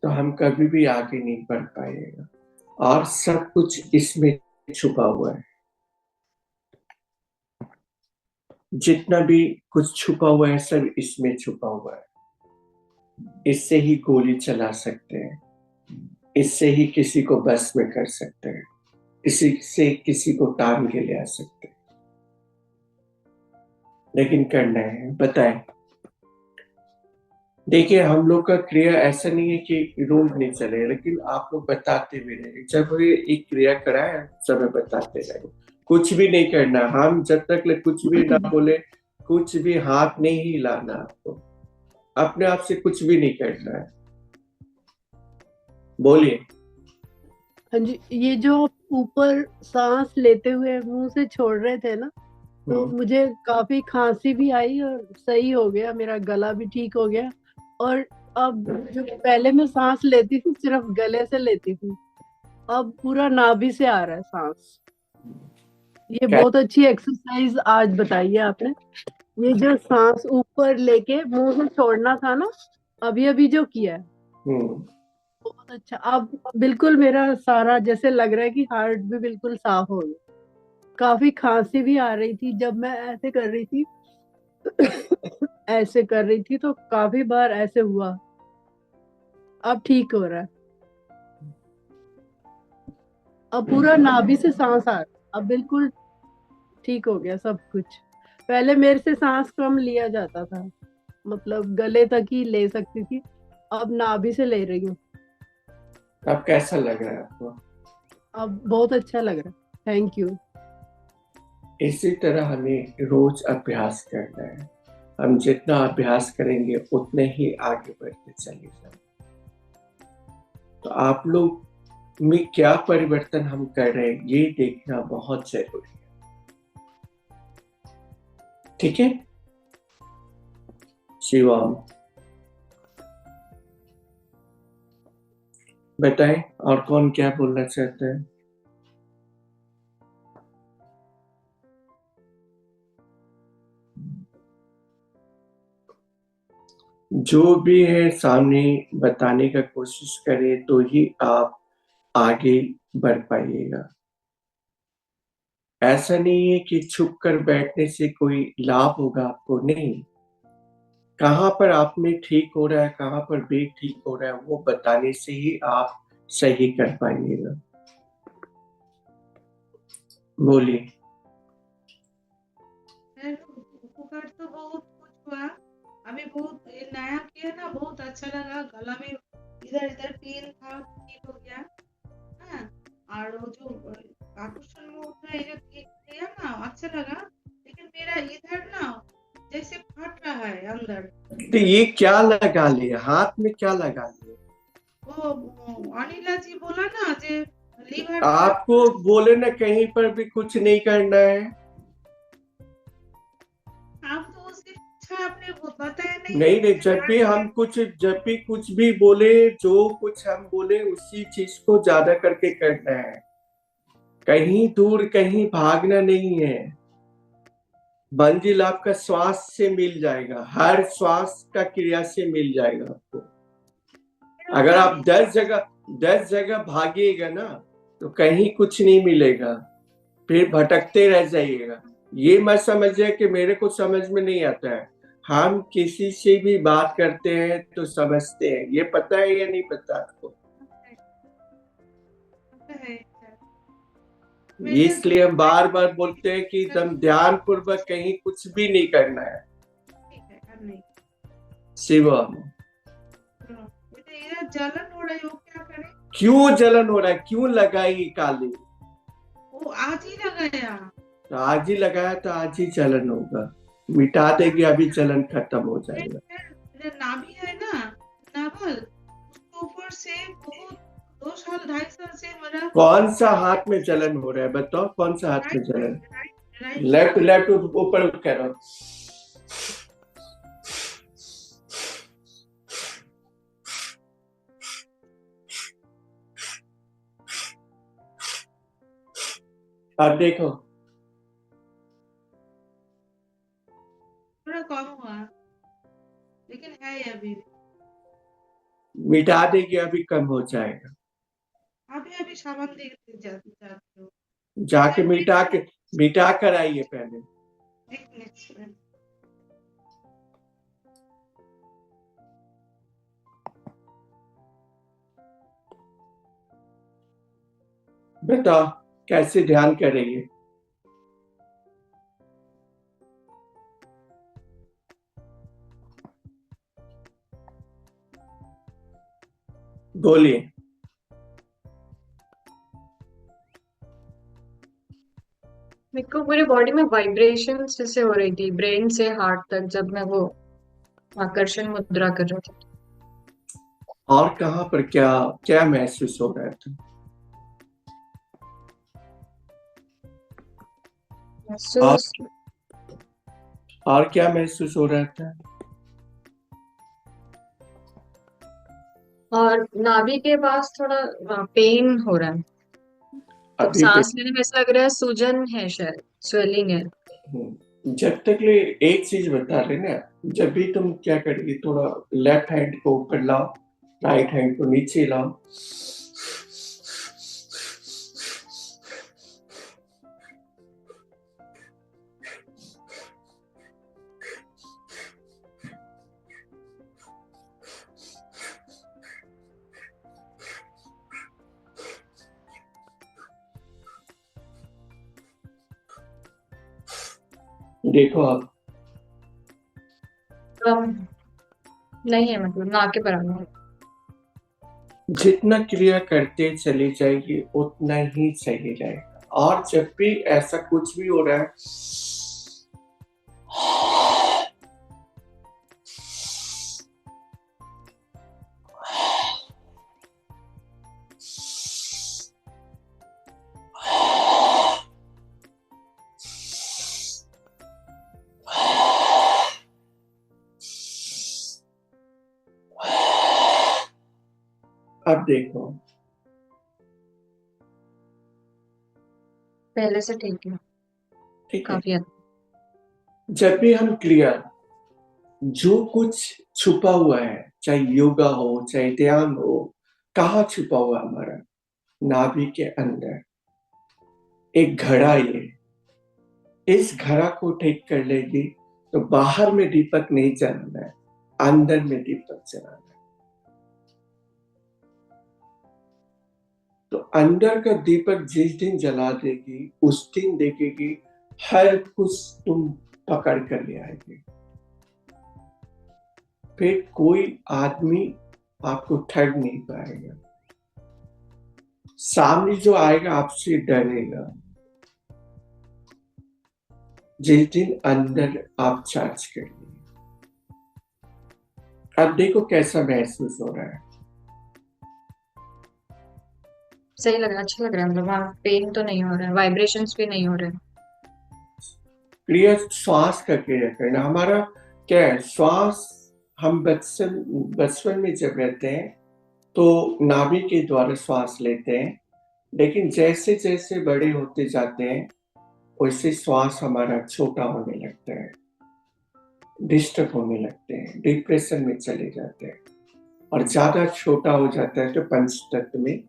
तो हम कभी भी आगे नहीं बढ़ पाएगा। और सब कुछ इसमें छुपा हुआ है। जितना भी कुछ छुपा हुआ है सब इसमें छुपा हुआ है। इससे ही गोली चला सकते हैं, इससे ही किसी को बस में कर सकते हैं, इसी से किसी को टांग के ले आ सकते हैं। लेकिन करना है, बताएं। देखिए, हम लोग का क्रिया ऐसा नहीं है कि रोज नहीं चले, लेकिन आप लोग बताते भी रहे। जब ये एक क्रिया कराए समय बताते रहे, कुछ भी नहीं करना। हम जब तक कुछ भी ना बोले, कुछ भी हाथ नहीं हिलाना, आपको अपने आप से कुछ भी नहीं करना है। बोलिए। हाँ जी, ये जो आप ऊपर सांस लेते हुए मुंह से छोड़ रहे थे ना, तो मुझे काफी खांसी भी आई और सही हो गया, मेरा गला भी ठीक हो गया। और अब जो पहले मैं सांस लेती थी सिर्फ गले से लेती थी, अब पूरा नाभि से आ रहा है सांस। ये बहुत अच्छी एक्सरसाइज आज बताई है आपने। ये जो सांस ऊपर लेके मुंह से छोड़ना था ना, अभी अभी जो किया है, हम्म। बहुत अच्छा। अब बिल्कुल मेरा सारा जैसे लग रहा है कि हार्ट भी बिल्कुल साफ हो गया। काफी खांसी भी आ रही थी जब मैं ऐसे कर रही थी ऐसे कर रही थी तो काफी बार ऐसे हुआ। अब ठीक हो रहा है। अब पूरा नाभि से सांस आ रहा, अब बिल्कुल ठीक हो गया सब कुछ। पहले मेरे से सांस कम लिया जाता था, मतलब गले तक ही ले सकती थी, अब नाभि से ले रही हूँ। अब कैसा लग रहा है आपको? अब बहुत अच्छा लग रहा है, थैंक यू। इसी तरह हमें रोज अभ्यास करना है। हम जितना अभ्यास करेंगे उतने ही आगे बढ़ते चले जाएंगे। तो आप लोग में क्या परिवर्तन हम कर रहे हैं ये देखना बहुत जरूरी है। ठीक है शिवम, बताएं और कौन क्या बोलना चाहते हैं? जो भी है सामने बताने का कोशिश करें तो ही आप आगे बढ़ पाइएगा। ऐसा नहीं है कि छुप कर बैठने से कोई लाभ होगा आपको, नहीं। कहाँ पर आप में ठीक हो रहा है, कहाँ पर भी ठीक हो रहा है, वो बताने से ही आप सही कर पाइएगा। बोलिए। उपकार तो बहुत कुछ हुआ। अभी बहुत ये नया किया ना, बहुत अच्छा लगा। गला में इधर इधर पेन था, ठीक हो गया। हाँ, और वो जो आकर्षण मुद्रा ये जो किया ना, अच्छा लगा। लेकिन मेरा इधर ना जैसे फट रहा है अंदर। तो ये क्या लगा लिया हाथ में, क्या लगा लिया? वो अनिला जी बोला ना जे लीवर फट। आपको बोले ना कहीं पर भी कुछ नहीं करना है। आप तो उसकी इच्छा आपने वो बताया नहीं नहीं नहीं, मुझे जब भी कुछ भी बोले, जो कुछ हम बोले उसी चीज को ज्यादा करके करना है। कहीं दूर कहीं भागना नहीं है। मंजिल आपका श्वास से मिल जाएगा, हर श्वास का क्रिया से मिल जाएगा आपको। अगर आप 10 जगह भागिएगा ना तो कहीं कुछ नहीं मिलेगा, फिर भटकते रह जाइएगा। ये मत समझिए कि मेरे को समझ में नहीं आता है। हम किसी से भी बात करते हैं तो समझते हैं, ये पता है या नहीं पता आपको? है। मेरे इसलिए हम बार बार बोलते हैं कि एकदम ध्यान पूर्वक कहीं कुछ भी नहीं करना है। ठीक है, अब नहीं। शिवम, ये जलन हो रही हो, क्या करें? क्यों जलन हो रहा है, क्यों लगाई काली? वो आज ही लगाया। तो आज ही लगाया तो आज ही जलन होगा। मिटा देगी अभी जलन खत्म हो जाएगा। मेरा नाभि है ना, नाभल, उसके ऊपर से बहुत 2 साल 2.5 साल से मेरा कौन सा हाथ में जलन हो रहा है बताओ, कौन सा हाथ में राइट जलन? राइट राइट लेफ्ट लेफ्ट ऊपर उठ करो। अब देखो थोड़ा कम हुआ, लेकिन है अभी भी। मिटा देगी अभी कम हो जाएगा। अभी अभी सामान देखते जाते हो। जाके मिटा कर आइए पहले। एक मिनट। बताओ कैसे ध्यान करेंगे? बोलिए। मेरे को पूरे बॉडी में वाइब्रेशन जैसे हो रही थी, ब्रेन से हार्ट तक, जब मैं वो आकर्षण मुद्रा कर रही थी। और कहाँ पर क्या क्या महसूस हो रहा था? महसूस। और क्या महसूस हो रहा था? और नाभि के पास थोड़ा पेन हो रहा है, तो अभी पे सांस लेने में ऐसा लग रहा है सूजन है, शायद स्वेलिंग है। जब तक ले एक चीज बता रहे ना, जब भी तुम क्या करेगी, थोड़ा लेफ्ट हैंड को ऊपर लाओ, राइट हैंड को नीचे लाओ। देखो अब नहीं है, मतलब ना के बराबर। जितना क्रिया करते चली जाएगी उतना ही सही रहेगा। और जब भी ऐसा कुछ भी हो रहा है, अब देखो पहले से ठीक है, ठीक है। काफी हद जब भी हम क्रिया, जो कुछ छुपा हुआ है, चाहे योगा हो चाहे ध्यान हो, कहाँ छुपा हुआ हमारा? नाभि के अंदर एक घड़ा है। इस घड़ा को ठीक कर लेगी तो बाहर में दीपक नहीं जलाना है, अंदर में दीपक जलाना है। तो अंदर का दीपक जिस दिन जला देगी उस दिन देखेगी हर कुछ तुम पकड़ कर ले आएगी। फिर कोई आदमी आपको ठग नहीं पाएगा। सामने जो आएगा आपसे डरेगा। जिस दिन अंदर आप चार्ज कर लिए। अब देखो कैसा महसूस हो रहा है। सही लग रहा है, अच्छा लग रहा है, मतलब वहाँ पेन तो नहीं हो रहा है, वाइब्रेशंस भी नहीं हो रहे हैं। क्रिया श्वास का क्रिया करना हमारा क्या है? श्वास हम बचपन में जब रहते हैं तो नाभि के द्वारा श्वास लेते हैं, लेकिन जैसे जैसे बड़े होते जाते हैं वैसे श्वास हमारा छोटा होने लगता है, डिस्टर्ब होने लगते हैं, डिप्रेशन में चले जाते हैं और ज्यादा छोटा हो जाता है तो पंच तत्व में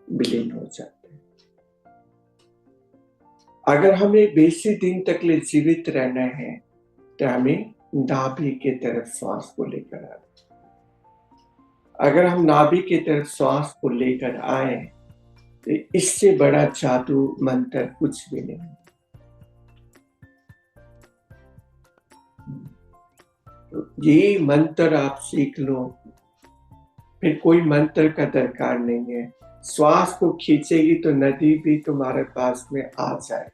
विलीन हो जाते हैं। अगर हमें बेसी दिन तक ले जीवित रहना है तो हमें नाभि की तरफ श्वास को लेकर आए। अगर हम नाभि की तरफ श्वास को लेकर आए तो इससे बड़ा जादू मंत्र कुछ भी नहीं। तो ये मंत्र आप सीख लो, फिर कोई मंत्र का दरकार नहीं है। श्वास को खींचेगी तो नदी भी तुम्हारे पास में आ जाए।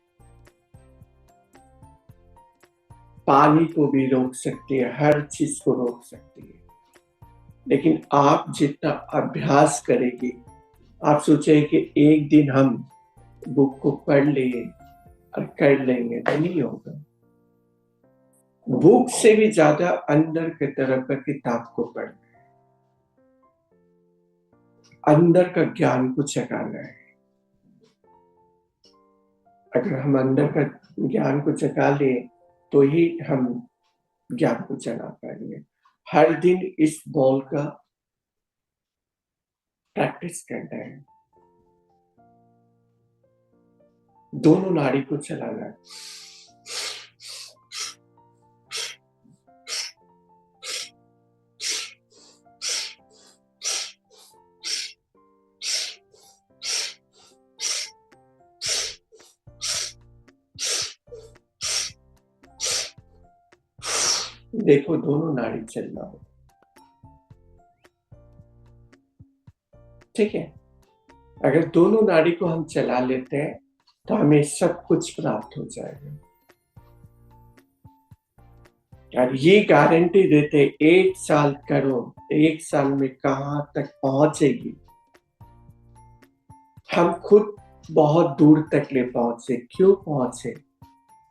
पानी को भी रोक सकती है, हर चीज को रोक सकती है। लेकिन आप जितना अभ्यास करेगी, आप सोचे कि एक दिन हम बुक को पढ़ लिए और कर लेंगे, तो नहीं होगा। बुक से भी ज्यादा अंदर की तरफ का किताब को पढ़ना है, अंदर का ज्ञान को जगाना है। अगर हम अंदर का ज्ञान को जगा ले तो ही हम ज्ञान को जगा पाएंगे। हर दिन इस बॉल का प्रैक्टिस करना है, दोनों नाड़ी को चलाना है। देखो दोनों नाड़ी चलना हो, ठीक है। अगर दोनों नाड़ी को हम चला लेते हैं तो हमें सब कुछ प्राप्त हो जाएगा। और ये गारंटी देते 1 साल करो, 1 साल में कहां तक पहुंचेगी। हम खुद बहुत दूर तक ले पहुंचे। क्यों पहुंचे?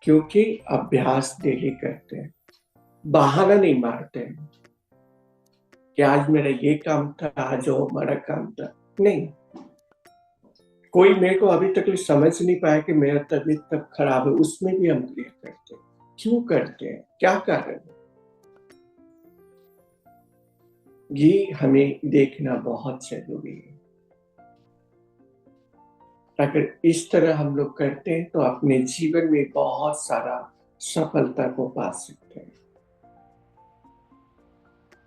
क्योंकि अभ्यास डेली करते हैं, बहाना नहीं मारते हैं कि आज मेरा ये काम था, आज वो हमारा काम था। नहीं, कोई मेरे को अभी तक समझ नहीं पाया कि मेरा तबीयत तब खराब है, उसमें भी हम क्रिया करते हैं। क्यों करते हैं? क्या कारण है? ये हमें देखना बहुत जरूरी है। अगर इस तरह हम लोग करते हैं तो अपने जीवन में बहुत सारा सफलता को पा सकते हैं।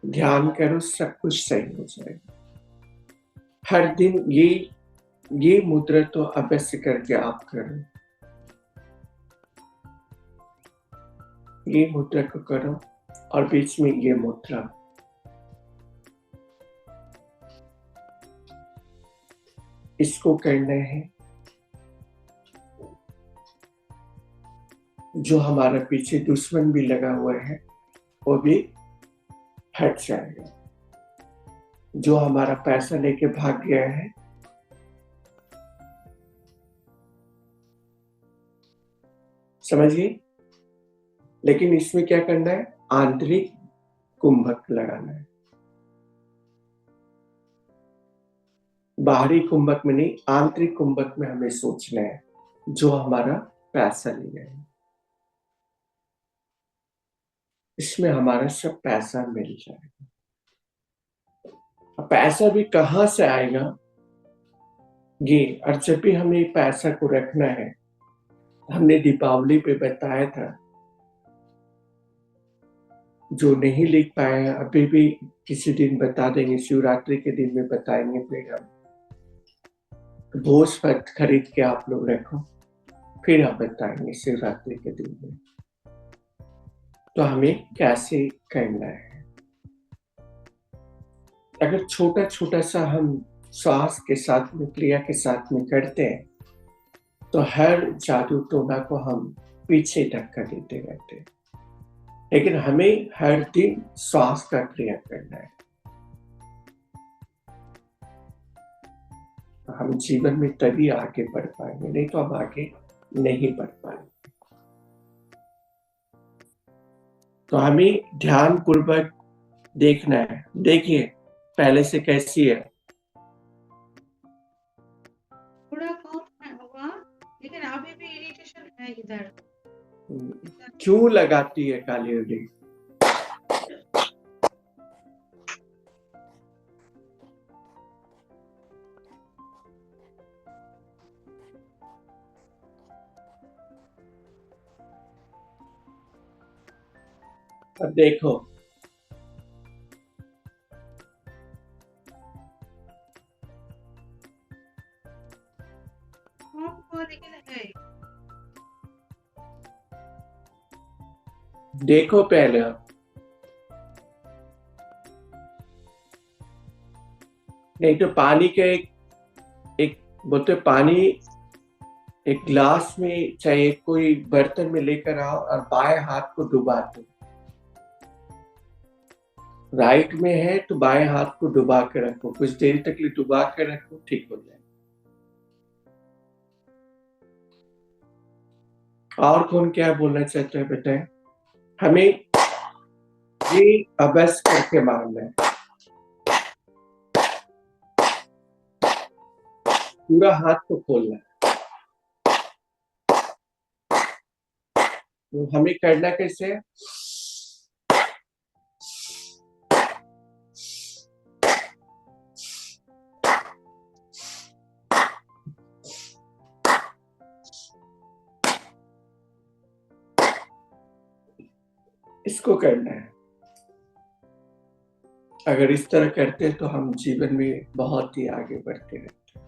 ध्यान करो, सब कुछ सही हो जाएगा। हर दिन ये मुद्रा तो अवश्य करके आप करो। ये मुद्रा को करो और बीच में ये मुद्रा। इसको करना है। जो हमारा पीछे दुश्मन भी लगा हुआ है वो भी हट जाएगा। जो हमारा पैसा लेके भाग गया है समझिए। लेकिन इसमें क्या करना है, आंतरिक कुंभक लगाना है, बाहरी कुंभक में नहीं, आंतरिक कुंभक में हमें सोचना है जो हमारा पैसा ले गया है। इसमें हमारा सब पैसा मिल जाएगा। पैसा भी कहां से आएगा ये, और जब भी हमें पैसा को रखना है, हमने दीपावली पे बताया था, जो नहीं लिख पाए अभी भी किसी दिन बता देंगे, शिवरात्रि के दिन में बताएंगे। फिर हम भोज पर खरीद के आप लोग रखो, फिर हम बताएंगे शिवरात्रि के दिन में। तो हमें कैसे करना है, अगर छोटा छोटा सा हम श्वास के साथ में, क्रिया के साथ में करते हैं, तो हर जादू टोना को हम पीछे धक्का देते रहते हैं। लेकिन हमें हर दिन श्वास का क्रिया करना है। हम जीवन में तभी आगे बढ़ पाएंगे, नहीं तो हम आगे नहीं बढ़ पाएंगे। तो हमें ध्यान पूर्वक देखना है। देखिए पहले से कैसी है, थोड़ा कम हुआ, लेकिन अभी भी इरिटेशन है इधर। क्यों लगाती है काली उंगली? अब देखो, लेकिन है, देखो पहले नहीं तो पानी के एक बोलते पानी एक गिलास में चाहे कोई बर्तन में लेकर आओ और बाएं हाथ को डुबा दो। राइट में है तो बाएं हाथ को डुबा के रखो, कुछ देर तक लिए डुबा के रखो, ठीक हो जाए। और कौन क्या बोलना चाहता है बताएं? हमें ये अभ्यास करके मारना है, पूरा हाथ को खोलना है। तो हमें करना कैसे है? इसको करना है। अगर इस तरह करते हैं तो हम जीवन में बहुत ही आगे बढ़ते रहते हैं।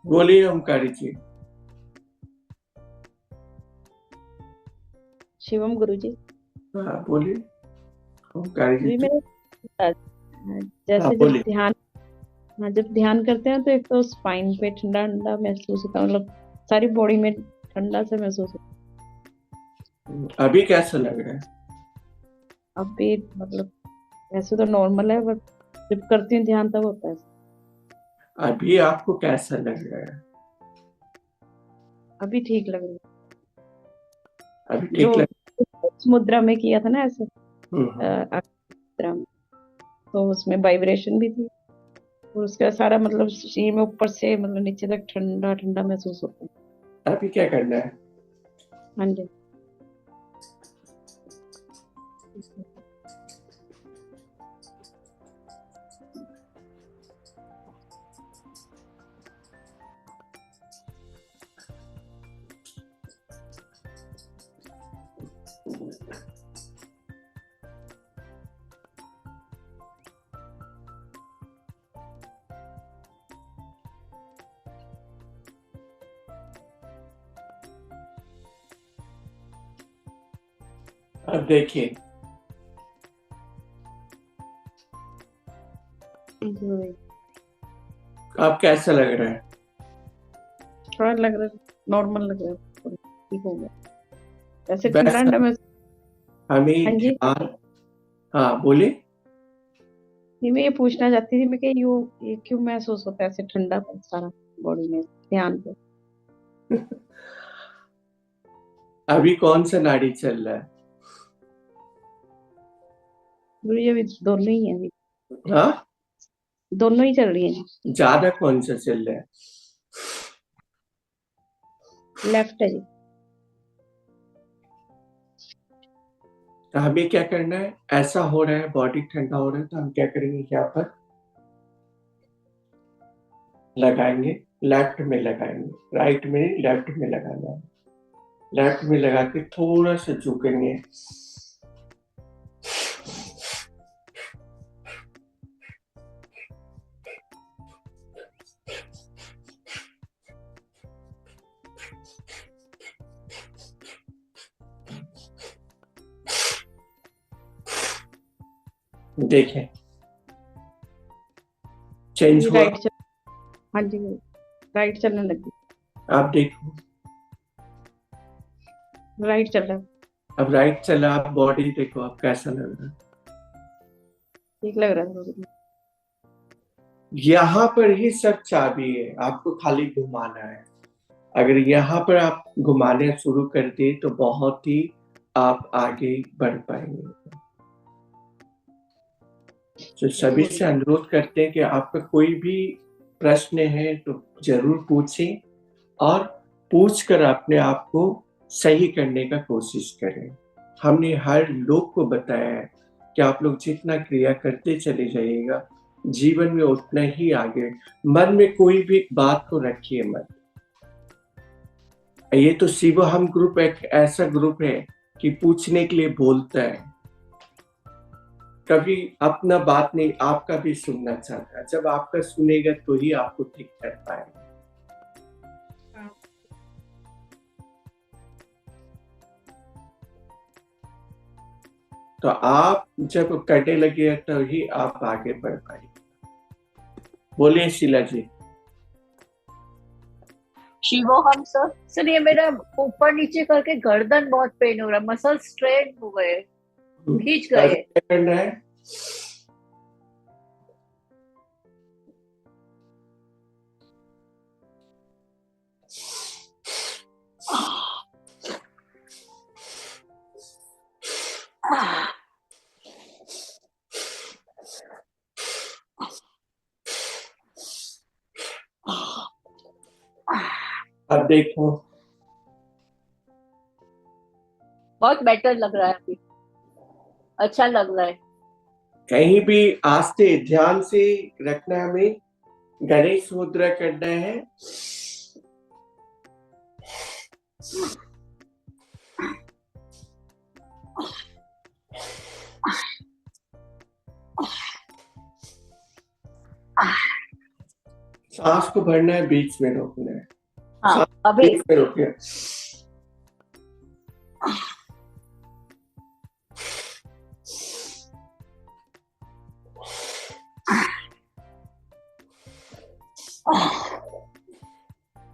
बोलिए ओमकारी जी। शिवम गुरुजी। हाँ बोलिए ओमकारी जी। मेरे जैसे जब ध्यान करते हैं तो एक तो स्पाइन पे ठंडा ठंडा महसूस होता है, मतलब सारी बॉडी में ठंडा से महसूस होता है। अभी कैसा लग रहा है? अभी मतलब वैसे तो नॉर्मल है, बट जब करती हूँ ध्यान तब होता है। अभी आपको कैसा लग रहा है? अभी ठीक लग रहा है। अभी ठीक लग मुद्रा में किया था ना ऐसे, मुद्रा में, तो उसमें वाइब्रेशन भी थी और उसका सारा मतलब शरीर में ऊपर से मतलब नीचे तक ठंडा ठंडा महसूस होता है। अभी क्या करना है? हाँ जी। अब देखिए जो अब कैसा लग रहा है? थोड़ा लग रहा है, नॉर्मल लग रहा है, थोड़ा ठीक हो गया। वैसे ठंडा वैसा ठंडा में हाँ हमें जी ध्यान, हाँ बोले। नहीं, मैं ये पूछना चाहती थी मैं कि ये क्यों महसूस होता है ऐसे ठंडा सारा बॉडी में, ध्यान पे। अभी कौन सा नाड़ी चल रहा है? गुरु जी अभी दोनों ही है, अभी हाँ, दोनों ही चल रही है। ज्यादा कौन सा चल रहा है? लेफ्ट है जी। तो हमें क्या करना है, ऐसा हो रहा है बॉडी ठंडा हो रहा है तो हम क्या करेंगे, यहाँ पर लगाएंगे, लेफ्ट में लगाएंगे, राइट में लेफ्ट में लगाना है। लेफ्ट में लगा के थोड़ा सा झुकेंगे, देखें चेंज जी हुआ। राइट चल, हाँ जी राइट चलने लगी, आप देखो राइट चल रहा है, अब राइट चला, आप बॉडी देखो आप कैसा लग रहा है। ठीक लग रहा है थोड़ी। यहाँ पर ही सब चाबी है, आपको खाली घुमाना है। अगर यहाँ पर आप घुमाने शुरू कर दिए तो बहुत ही आप आगे बढ़ पाएंगे। तो सभी से अनुरोध करते हैं कि आपका कोई भी प्रश्न है तो जरूर पूछें और पूछकर अपने आप को सही करने का कोशिश करें। हमने हर लोग को बताया है कि आप लोग जितना क्रिया करते चले जाइएगा जीवन में उतना ही आगे। मन में कोई भी बात को रखिए मत। ये तो शिवहम ग्रुप एक ऐसा ग्रुप है कि पूछने के लिए बोलता है, कभी अपना बात नहीं आपका भी सुनना चाहता है। जब आपका सुनेगा तो ही आपको ठीक कर पाएगा। तो आप जब करने लगे तो ही आप आगे बढ़ पाएंगे। बोलिए शीला जी। शिवोहम सर। सर ये मेरा ऊपर नीचे करके गर्दन बहुत पेन हो रहा है, मसल स्ट्रेन हो गए, खींच गए। क्या करना है? अब देखो बहुत बेटर लग रहा है अभी, अच्छा लग रहा है। कहीं भी आस्ते ध्यान से रखना, हमें गणेश मुद्रा करना है। सांस को भरना है, बीच में रोकना है। हाँ अभी बीच में रोकिए।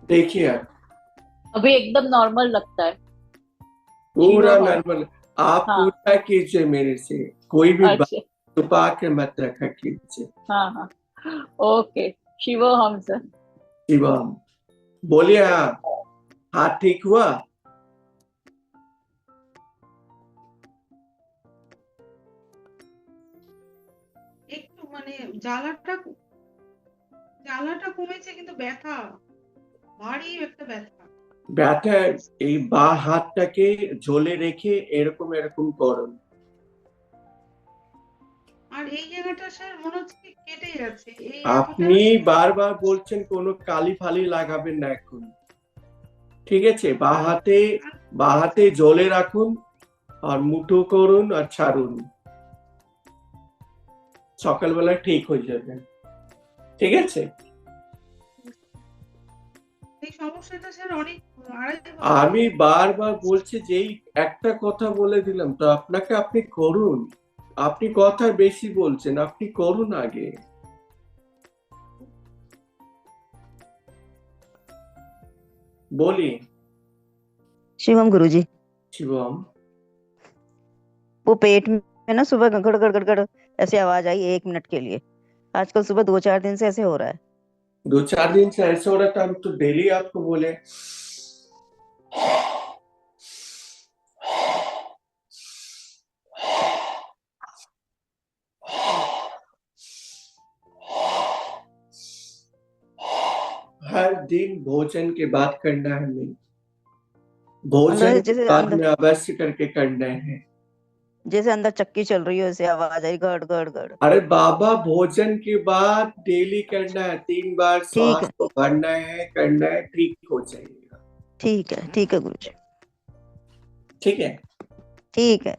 देखिए अभी एकदम नॉर्मल लगता है, पूरा शिवोहम। नॉर्मल। आप हाँ। पूछा कीजिए मेरे से, कोई भी बात अच्छा, छुपा के मत रखा कीजिए। हाँ हाँ, ओके। शिवोहम सर। शिवम बोलिए। हाँ, हाथ ठीक हुआ? একটু মানে জ্বালাটা জ্বালাটা কমেছে কিন্তু ব্যথা ভারী একটা ব্যথা। ব্যথা এই বা হাতটাকে ঝোলে রেখে এরকম এরকম করুন। আর এই জায়গাটা স্যার মনে হচ্ছে কি কেটে যাচ্ছে। এই আপনি বারবার বলছেন কোনো কালি ফালি লাগাবেন না এখন, ঠিক আছে? বা হাতে ঝোলে রাখুন আর মুঠো করুন আর ছাড়ুন, সকালবেলা ঠিক হয়ে যাবে, ঠিক আছে? এই সমস্যাটা স্যার অনেক আড়াই আমি বারবার বলছি যে এই একটা কথা বলে দিলাম তো আপনাকে, আপনি করুন। আপনি কথা বেশি বলছেন, আপনি করুন আগে। बोलिए। शिवम गुरुजी, शिवम। वो पेट में ना सुबह गड़गड़ गड़गड़ गड़ ऐसे आवाज आई 1 मिनट के लिए। आजकल सुबह 2-4 दिन से ऐसे हो रहा है। 2-4 दिन से ऐसा हो रहा था, हम तो डेली आपको बोले। हर दिन भोजन के बाद करना है हमें, भोजन के जैसे बाद अंदर में अवश्य करके करना है। जैसे अंदर चक्की चल रही हो ऐसे आवाज आई गड़ गड़ गड़। अरे बाबा, भोजन के बाद डेली करना है, 3 बार ठीक श्वास है, को भरना है, करना है, ठीक हो जाएगा। ठीक है गुरुजी, ठीक है। ठीक है।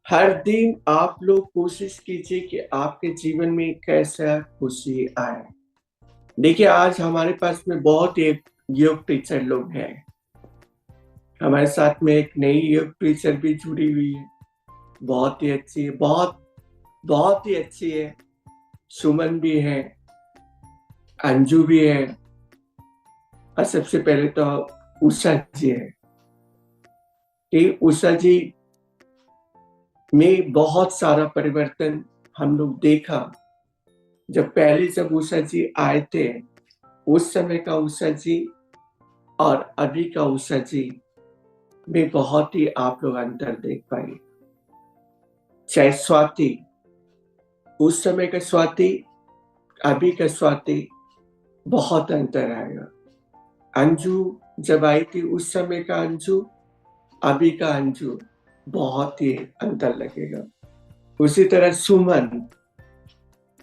हर दिन आप लोग कोशिश कीजिए कि आपके जीवन में कैसा खुशी आए। देखिए, आज हमारे पास में बहुत एक योग टीचर लोग हैं। हमारे साथ में एक नई योग टीचर भी जुड़ी हुई है, बहुत ही अच्छी है, बहुत ही अच्छी है। सुमन भी है, अंजू भी है, और सबसे पहले तो उषा जी है। कि उषा जी में बहुत सारा परिवर्तन हम लोग देखा। जब उषा जी आए थे, उस समय का उषा जी और अभी का उषा जी में बहुत ही आप लोग अंतर देख पाए। चाहे स्वाति, उस समय का स्वाति, अभी का स्वाति, बहुत अंतर आएगा। अंजू जब आई थी, उस समय का अंजू, अभी का अंजू, बहुत ही अंतर लगेगा। उसी तरह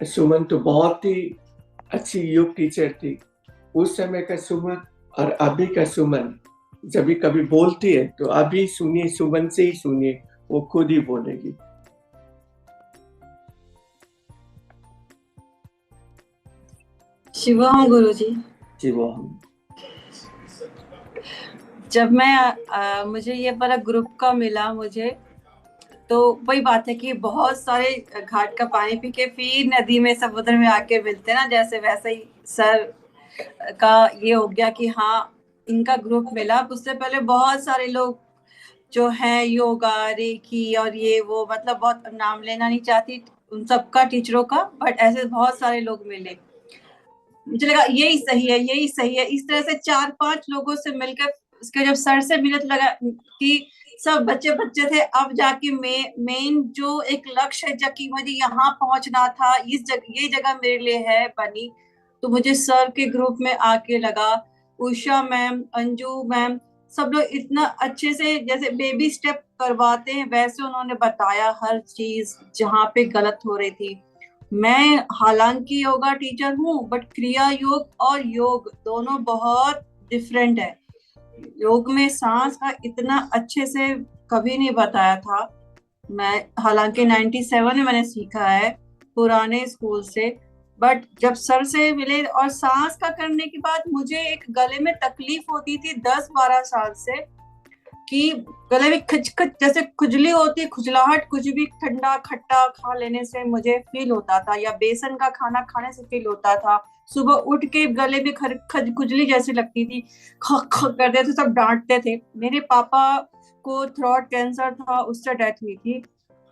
सुमन तो बहुत ही अच्छी योग टीचर थी। उस समय का सुमन और अभी का सुमन जब भी कभी बोलती है तो अभी सुनिए, सुमन से ही सुनिए, वो खुद ही बोलेगी। शिवम गुरुजी, शिवम। जब मैं मुझे ये वाला ग्रुप का मिला मुझे, तो वही बात है कि बहुत सारे घाट का पानी पी के फिर नदी में समुद्र में आके मिलते ना, जैसे वैसे ही सर का ये हो गया कि हाँ इनका ग्रुप मिला। उससे पहले बहुत सारे लोग जो हैं योगा, रेकी और ये वो, मतलब बहुत नाम लेना नहीं चाहती उन सबका टीचरों का, बट ऐसे बहुत सारे लोग मिले। मुझे लगा यही सही है, यही सही है। इस तरह से 4-5 लोगों से मिलकर उसके जब सर से मिले तो लगा कि सब बच्चे थे। अब जाके मेन जो एक लक्ष्य है, जबकि मुझे यहाँ पहुंचना था, ये जगह मेरे लिए है बनी, तो मुझे सर के ग्रुप में आके लगा। उषा मैम, अंजू मैम, सब लोग इतना अच्छे से जैसे बेबी स्टेप करवाते हैं वैसे उन्होंने बताया हर चीज जहाँ पे गलत हो रही थी। मैं हालांकि योगा टीचर हूँ, बट क्रिया योग और योग दोनों बहुत डिफरेंट है। योग में सांस का इतना अच्छे से कभी नहीं बताया था। मैं हालांकि 97 में मैंने सीखा है पुराने स्कूल से, बट जब सर से मिले और सांस का करने के बाद मुझे एक गले में तकलीफ होती थी 10-12 साल से, कि गले में खचखच जैसे खुजली होती है, खुजलाहट, कुछ भी ठंडा खट्टा खा लेने से मुझे फील होता था, या बेसन का खाना खाने से फील होता था। सुबह उठ के गले में खुजली जैसी लगती थी, खक खक करते थे, सब डांटते थे। मेरे पापा को थ्रोट कैंसर था, उससे डेथ हुई थी,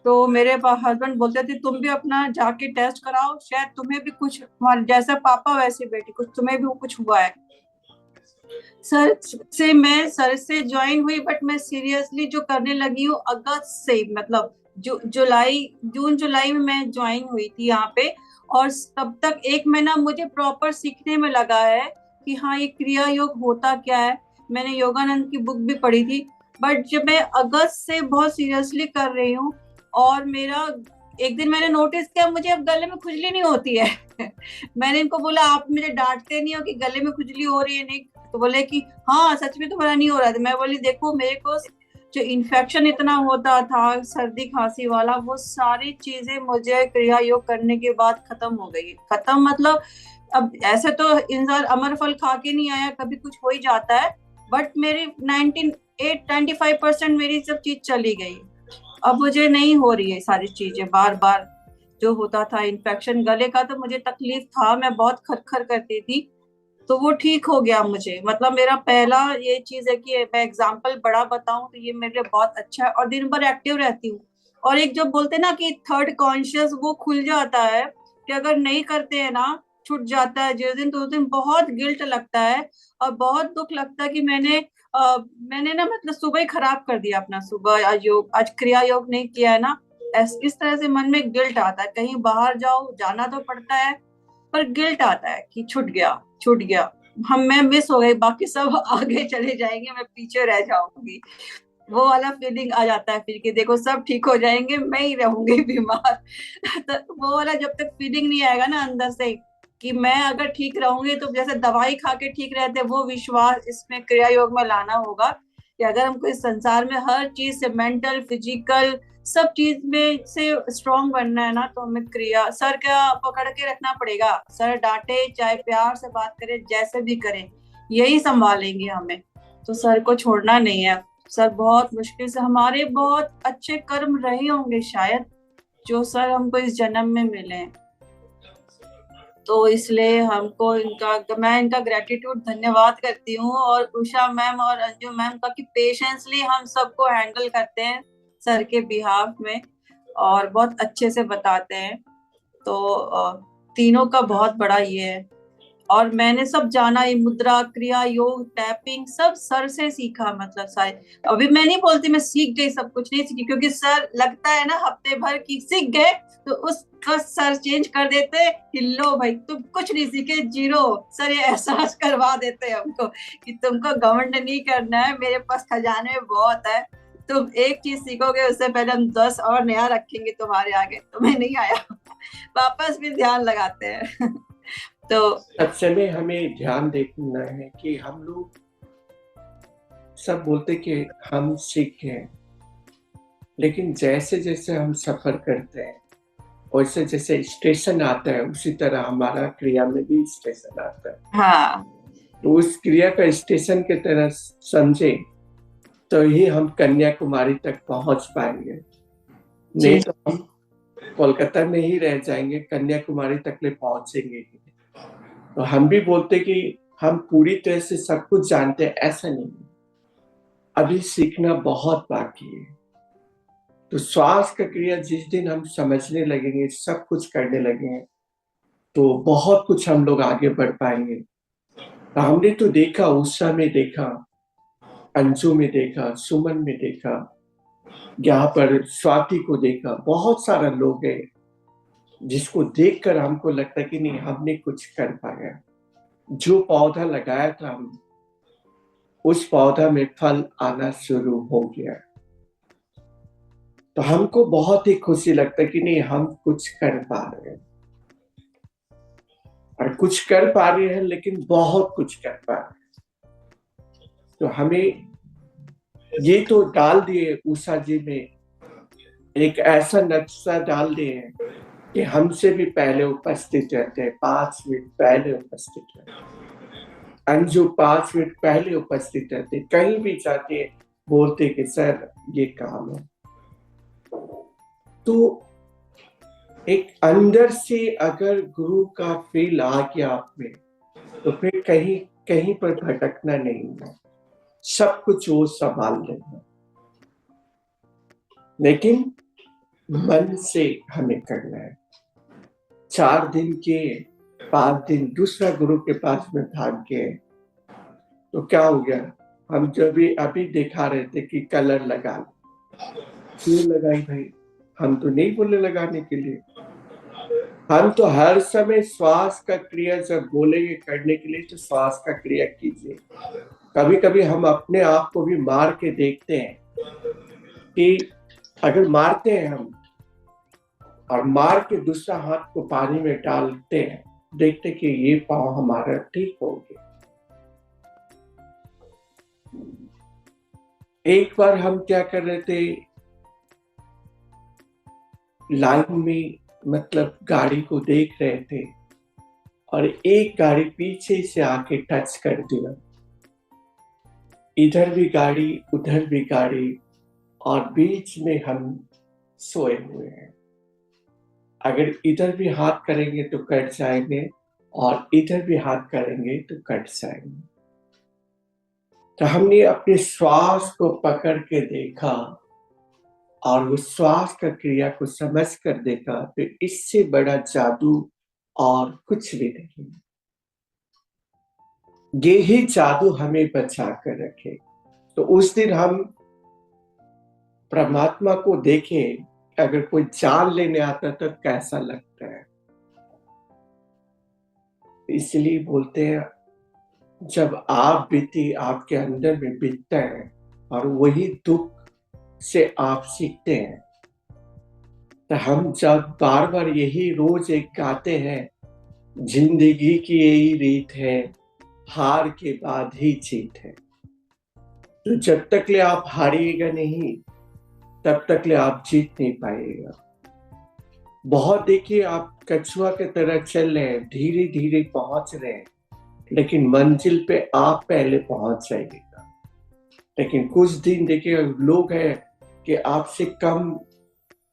तो मेरे हस्बैंड बोलते थे तुम भी अपना जाके टेस्ट कराओ, शायद तुम्हें भी कुछ, जैसा पापा वैसे बेटी, कुछ तुम्हें भी कुछ हुआ है। मैं सर से ज्वाइन हुई, बट मैं सीरियसली जो करने लगी हूँ अगस्त से, मतलब जून जुलाई में मैं ज्वाइन हुई थी यहाँ पे, और तब तक 1 महीना मुझे प्रॉपर सीखने में लगा है कि हाँ ये क्रिया योग होता क्या है। मैंने योगानंद की बुक भी पढ़ी थी, बट जब मैं अगस्त से बहुत सीरियसली कर रही हूँ, और मेरा एक दिन मैंने नोटिस किया मुझे अब गले में खुजली नहीं होती है। मैंने इनको बोला आप मुझे डांटते नहीं हो कि गले में खुजली हो रही है? नहीं, तो बोले कि हाँ सच में तुम्हारा नहीं हो रहा था। मैं बोली देखो मेरे को जो इन्फेक्शन इतना होता था, सर्दी खांसी वाला, वो सारी चीजें मुझे क्रिया योग करने के बाद खत्म हो गई। खत्म मतलब अब ऐसे तो इंसान अमर फल खा के नहीं आया, कभी कुछ हो ही जाता है, बट मेरी 95% मेरी सब चीज चली गई। अब मुझे नहीं हो रही है सारी चीजें, बार बार जो होता था इन्फेक्शन गले का, तो मुझे तकलीफ था, मैं बहुत खरखर करती थी, तो वो ठीक हो गया मुझे। मतलब मेरा पहला ये चीज है कि मैं एग्जाम्पल बड़ा बताऊं तो ये मेरे लिए बहुत अच्छा है, और दिन भर एक्टिव रहती हूँ। और एक जो बोलते हैं ना कि थर्ड कॉन्शियस, वो खुल जाता है कि अगर नहीं करते हैं ना, छूट जाता है जिस दिन, तो उस दिन बहुत गिल्ट लगता है और बहुत दुख लगता है कि मैंने ना मतलब सुबह ही खराब कर दिया अपना, सुबह आज क्रिया योग नहीं किया है ना। इस तरह से मन में गिल्ट आता है, कहीं बाहर जाओ, जाना तो पड़ता है, पर गिल्ट आता है कि छूट गया, मैं मिस हो गई, बाकी सब आगे चले जाएंगे, मैं पीछे रह जाऊंगी। वो वाला फीलिंग आ जाता है फिर कि देखो सब ठीक हो जाएंगे, मैं ही रहूंगी बीमार। तो वो वाला जब तक फीलिंग नहीं आएगा ना अंदर से कि मैं अगर ठीक रहूंगी, तो जैसे दवाई खा के ठीक रहते, वो विश्वास इसमें क्रिया योग में लाना होगा कि अगर हमको इस संसार में हर चीज से, मेंटल फिजिकल सब चीज में से स्ट्रांग बनना है ना, तो हमें क्रिया, सर का पकड़ के रखना पड़ेगा। सर डांटे चाहे प्यार से बात करे, जैसे भी करें, यही संभालेंगे हमें, तो सर को छोड़ना नहीं है। सर बहुत मुश्किल से, हमारे बहुत अच्छे कर्म रहे होंगे शायद, जो सर हमको इस जन्म में मिले, तो इसलिए हमको मैं इनका ग्रेटिट्यूड धन्यवाद करती हूँ। और उषा मैम और अंजू मैम का कि पेशेंसली हम सबको हैंडल करते हैं सर के बिहाफ में, और बहुत अच्छे से बताते हैं। तो तीनों का बहुत बड़ा ये है। और मैंने सब जाना, ये मुद्रा, क्रिया योग, टैपिंग सब सर से सीखा। मतलब सारे, अभी मैं नहीं बोलती मैं सीख गई, सब कुछ नहीं सीखी, क्योंकि सर लगता है ना हफ्ते भर की सीख गए, तो उसका सर चेंज कर देते कि लो भाई तुम कुछ नहीं सीखे, जीरो। सर ये एहसास करवा देते हमको कि तुमको घमंड नहीं करना है, मेरे पास खजाने में बहुत है, तुम एक चीज सीखोगे उससे पहले हम 10 और नया रखेंगे तुम्हारे आगे, तुम्हें नहीं आया वापस भी ध्यान लगाते हैं। तो सब समय हमें ध्यान देना है कि हम लोग सब बोलते कि हम सीख गए, लेकिन जैसे जैसे हम सफर करते हैं, वैसे जैसे स्टेशन आता है, उसी तरह हमारा क्रिया में भी स्टेशन आता है। हाँ, तो उस क्रिया का स्टेशन की तरह समझे, तो ही हम कन्याकुमारी तक पहुंच पाएंगे, नहीं तो हम कोलकाता में ही रह जाएंगे, कन्याकुमारी तक ले पहुंचेंगे। तो हम भी बोलते कि हम पूरी तरह से सब कुछ जानते हैं, ऐसा नहीं, अभी सीखना बहुत बाकी है। तो श्वास का क्रिया जिस दिन हम समझने लगेंगे, सब कुछ करने लगेंगे, तो बहुत कुछ हम लोग आगे बढ़ पाएंगे। तो हमने तो देखा, उषा में देखा, अंशु में देखा, सुमन में देखा, यहाँ पर स्वाति को देखा, बहुत सारा लोग है जिसको देखकर हमको लगता है कि नहीं, हमने कुछ कर पाया। जो पौधा लगाया था हम, उस पौधा में फल आना शुरू हो गया। तो हमको बहुत ही खुशी लगता है कि नहीं, हम कुछ कर पा रहे हैं, और कुछ कर पा रहे हैं, लेकिन बहुत कुछ कर पा रहे हैं। तो हमें ये तो डाल दिए उषा जी में, एक ऐसा नक्शा डाल दिए कि हमसे भी पहले उपस्थित रहते हैं, 5 मिनट पहले उपस्थित रहते हैं। अंजू 5 मिनट पहले उपस्थित रहते, कहीं भी जाते बोलते कि सर ये काम है। तो एक अंदर से अगर गुरु का फील आ गया आप में, तो फिर कहीं कहीं पर भटकना नहीं है, सब कुछ वो संभाल लेगा। लेकिन मन से हमें करना है। 4 दिन के 5 दिन दूसरा गुरु के पास में भाग गए, तो क्या हो गया, हम जो भी अभी दिखा रहे थे कि कलर लगा, क्यों लगाई भाई, हम तो नहीं बोले लगाने के लिए। हम तो हर समय श्वास का क्रिया जब बोलेंगे करने के लिए, तो श्वास का क्रिया कीजिए। कभी कभी हम अपने आप को भी मार के देखते हैं कि अगर मारते हैं हम और मार के दूसरा हाथ को पानी में डालते हैं, देखते कि ये पाँव हमारा ठीक हो गया। एक बार हम क्या कर रहे थे, लाइन में मतलब गाड़ी को देख रहे थे, और एक गाड़ी पीछे से आके टच कर दिया, इधर भी गाड़ी उधर भी गाड़ी, और बीच में हम सोए हुए हैं। अगर इधर भी हाथ करेंगे तो कट जाएंगे और इधर भी हाथ करेंगे तो कट जाएंगे। तो हमने अपने श्वास को पकड़ के देखा और उस श्वास का क्रिया को समझ कर देखा, तो इससे बड़ा जादू और कुछ भी नहीं। ये ही जादू हमें बचा कर रखे। तो उस दिन हम परमात्मा को देखें, अगर कोई जान लेने आता तो कैसा लगता है। इसलिए बोलते हैं जब आप बीती आपके अंदर में बीतता है और वही दुख से आप सीखते हैं, तो हम जब बार बार यही रोज एक गाते हैं, जिंदगी की यही रीत है, हार के बाद ही जीत है। तो जब तक ले आप हारिएगा नहीं, तब तक ले आप जीत नहीं पाएगा। बहुत देखिए, आप कछुआ की तरह चल रहे हैं, धीरे धीरे पहुंच रहे हैं, लेकिन मंजिल पे आप पहले पहुंच जाइएगा। लेकिन कुछ दिन देखिए, लोग हैं कि आपसे कम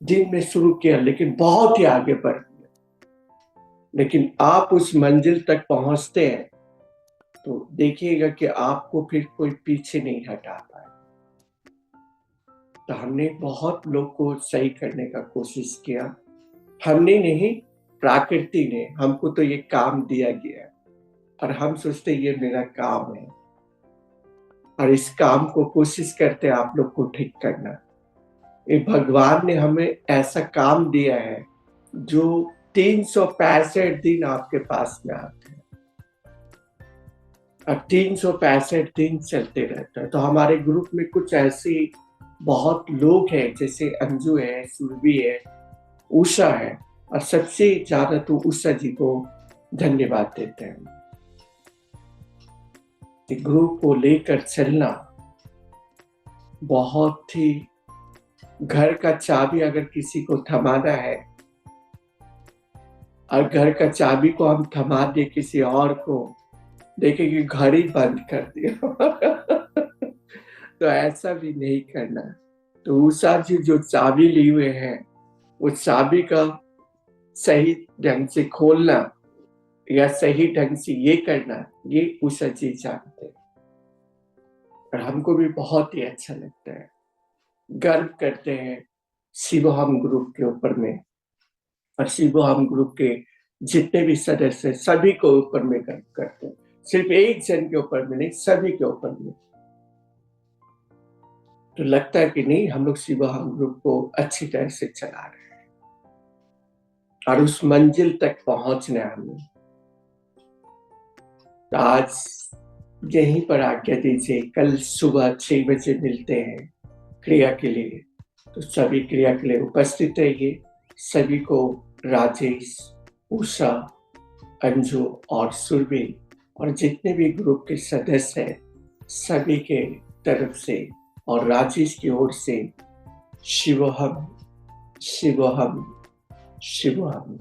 दिन में शुरू किया लेकिन बहुत ही आगे बढ़ गए, लेकिन आप उस मंजिल तक पहुंचते हैं तो देखिएगा कि आपको फिर कोई पीछे नहीं हटा पाए। तो हमने बहुत लोग को सही करने का कोशिश किया, हमने नहीं, प्रकृति ने। हमको तो ये काम दिया गया और हम सोचते ये मेरा काम है, और इस काम को कोशिश करते आप लोग को ठीक करना। ये भगवान ने हमें ऐसा काम दिया है जो 365 दिन आपके पास में आते हैं और 365 दिन चलते रहता है। तो हमारे ग्रुप में कुछ ऐसे बहुत लोग हैं, जैसे अंजू है, सुरभि है, उषा है, और सबसे ज्यादा तो उषा जी को धन्यवाद देते हैं। ग्रुप को लेकर चलना बहुत ही, घर का चाबी अगर किसी को थमाना है और घर का चाबी को हम थमा दे किसी और को, देखे कि घर ही बंद कर दिया तो ऐसा भी नहीं करना। तो उषा जी जो चाबी लिए हुए हैं, वो चाबी का सही ढंग से खोलना या सही ढंग से ये करना, ये उषा जी जानते हैं। और हमको भी बहुत ही अच्छा लगता है, गर्व करते हैं शिवोहम ग्रुप के ऊपर में, और शिवोहम ग्रुप के जितने भी सदस्य हैं सभी को ऊपर में गर्व करते हैं, सिर्फ एक जन के ऊपर में नहीं, सभी के ऊपर में। तो लगता है कि नहीं, हम लोग शिवोहम ग्रुप को अच्छी तरह से चला रहे हैं और उस मंजिल तक पहुंचना है हमें। तो आज यहीं पर आज्ञा दीजिए, कल सुबह 6 बजे मिलते हैं क्रिया के लिए। तो सभी क्रिया के लिए उपस्थित रहिए। सभी को राजेश, उषा, अंजू और सुरभि और जितने भी ग्रुप के सदस्य हैं, सभी के तरफ से और राजेश की ओर से शिवोहम शिवोहम शिवोहम।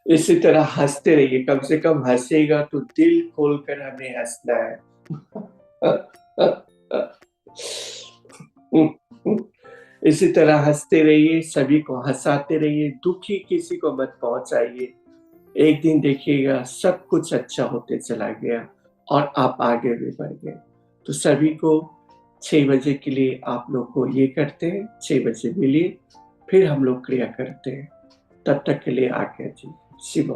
इसी तरह हंसते रहिए, कम से कम हंसेगा तो दिल खोलकर हमें हंसना है इसी तरह हंसते रहिए, सभी को हंसाते रहिए, दुखी किसी को मत पहुंचाइए। एक दिन देखिएगा सब कुछ अच्छा होते चला गया और आप आगे भी बढ़ गए। तो सभी को 6 बजे के लिए आप लोग को ये करते हैं, 6 बजे मिलिए, फिर हम लोग क्रिया करते हैं। तब तक के लिए आज्ञा जी। शिव।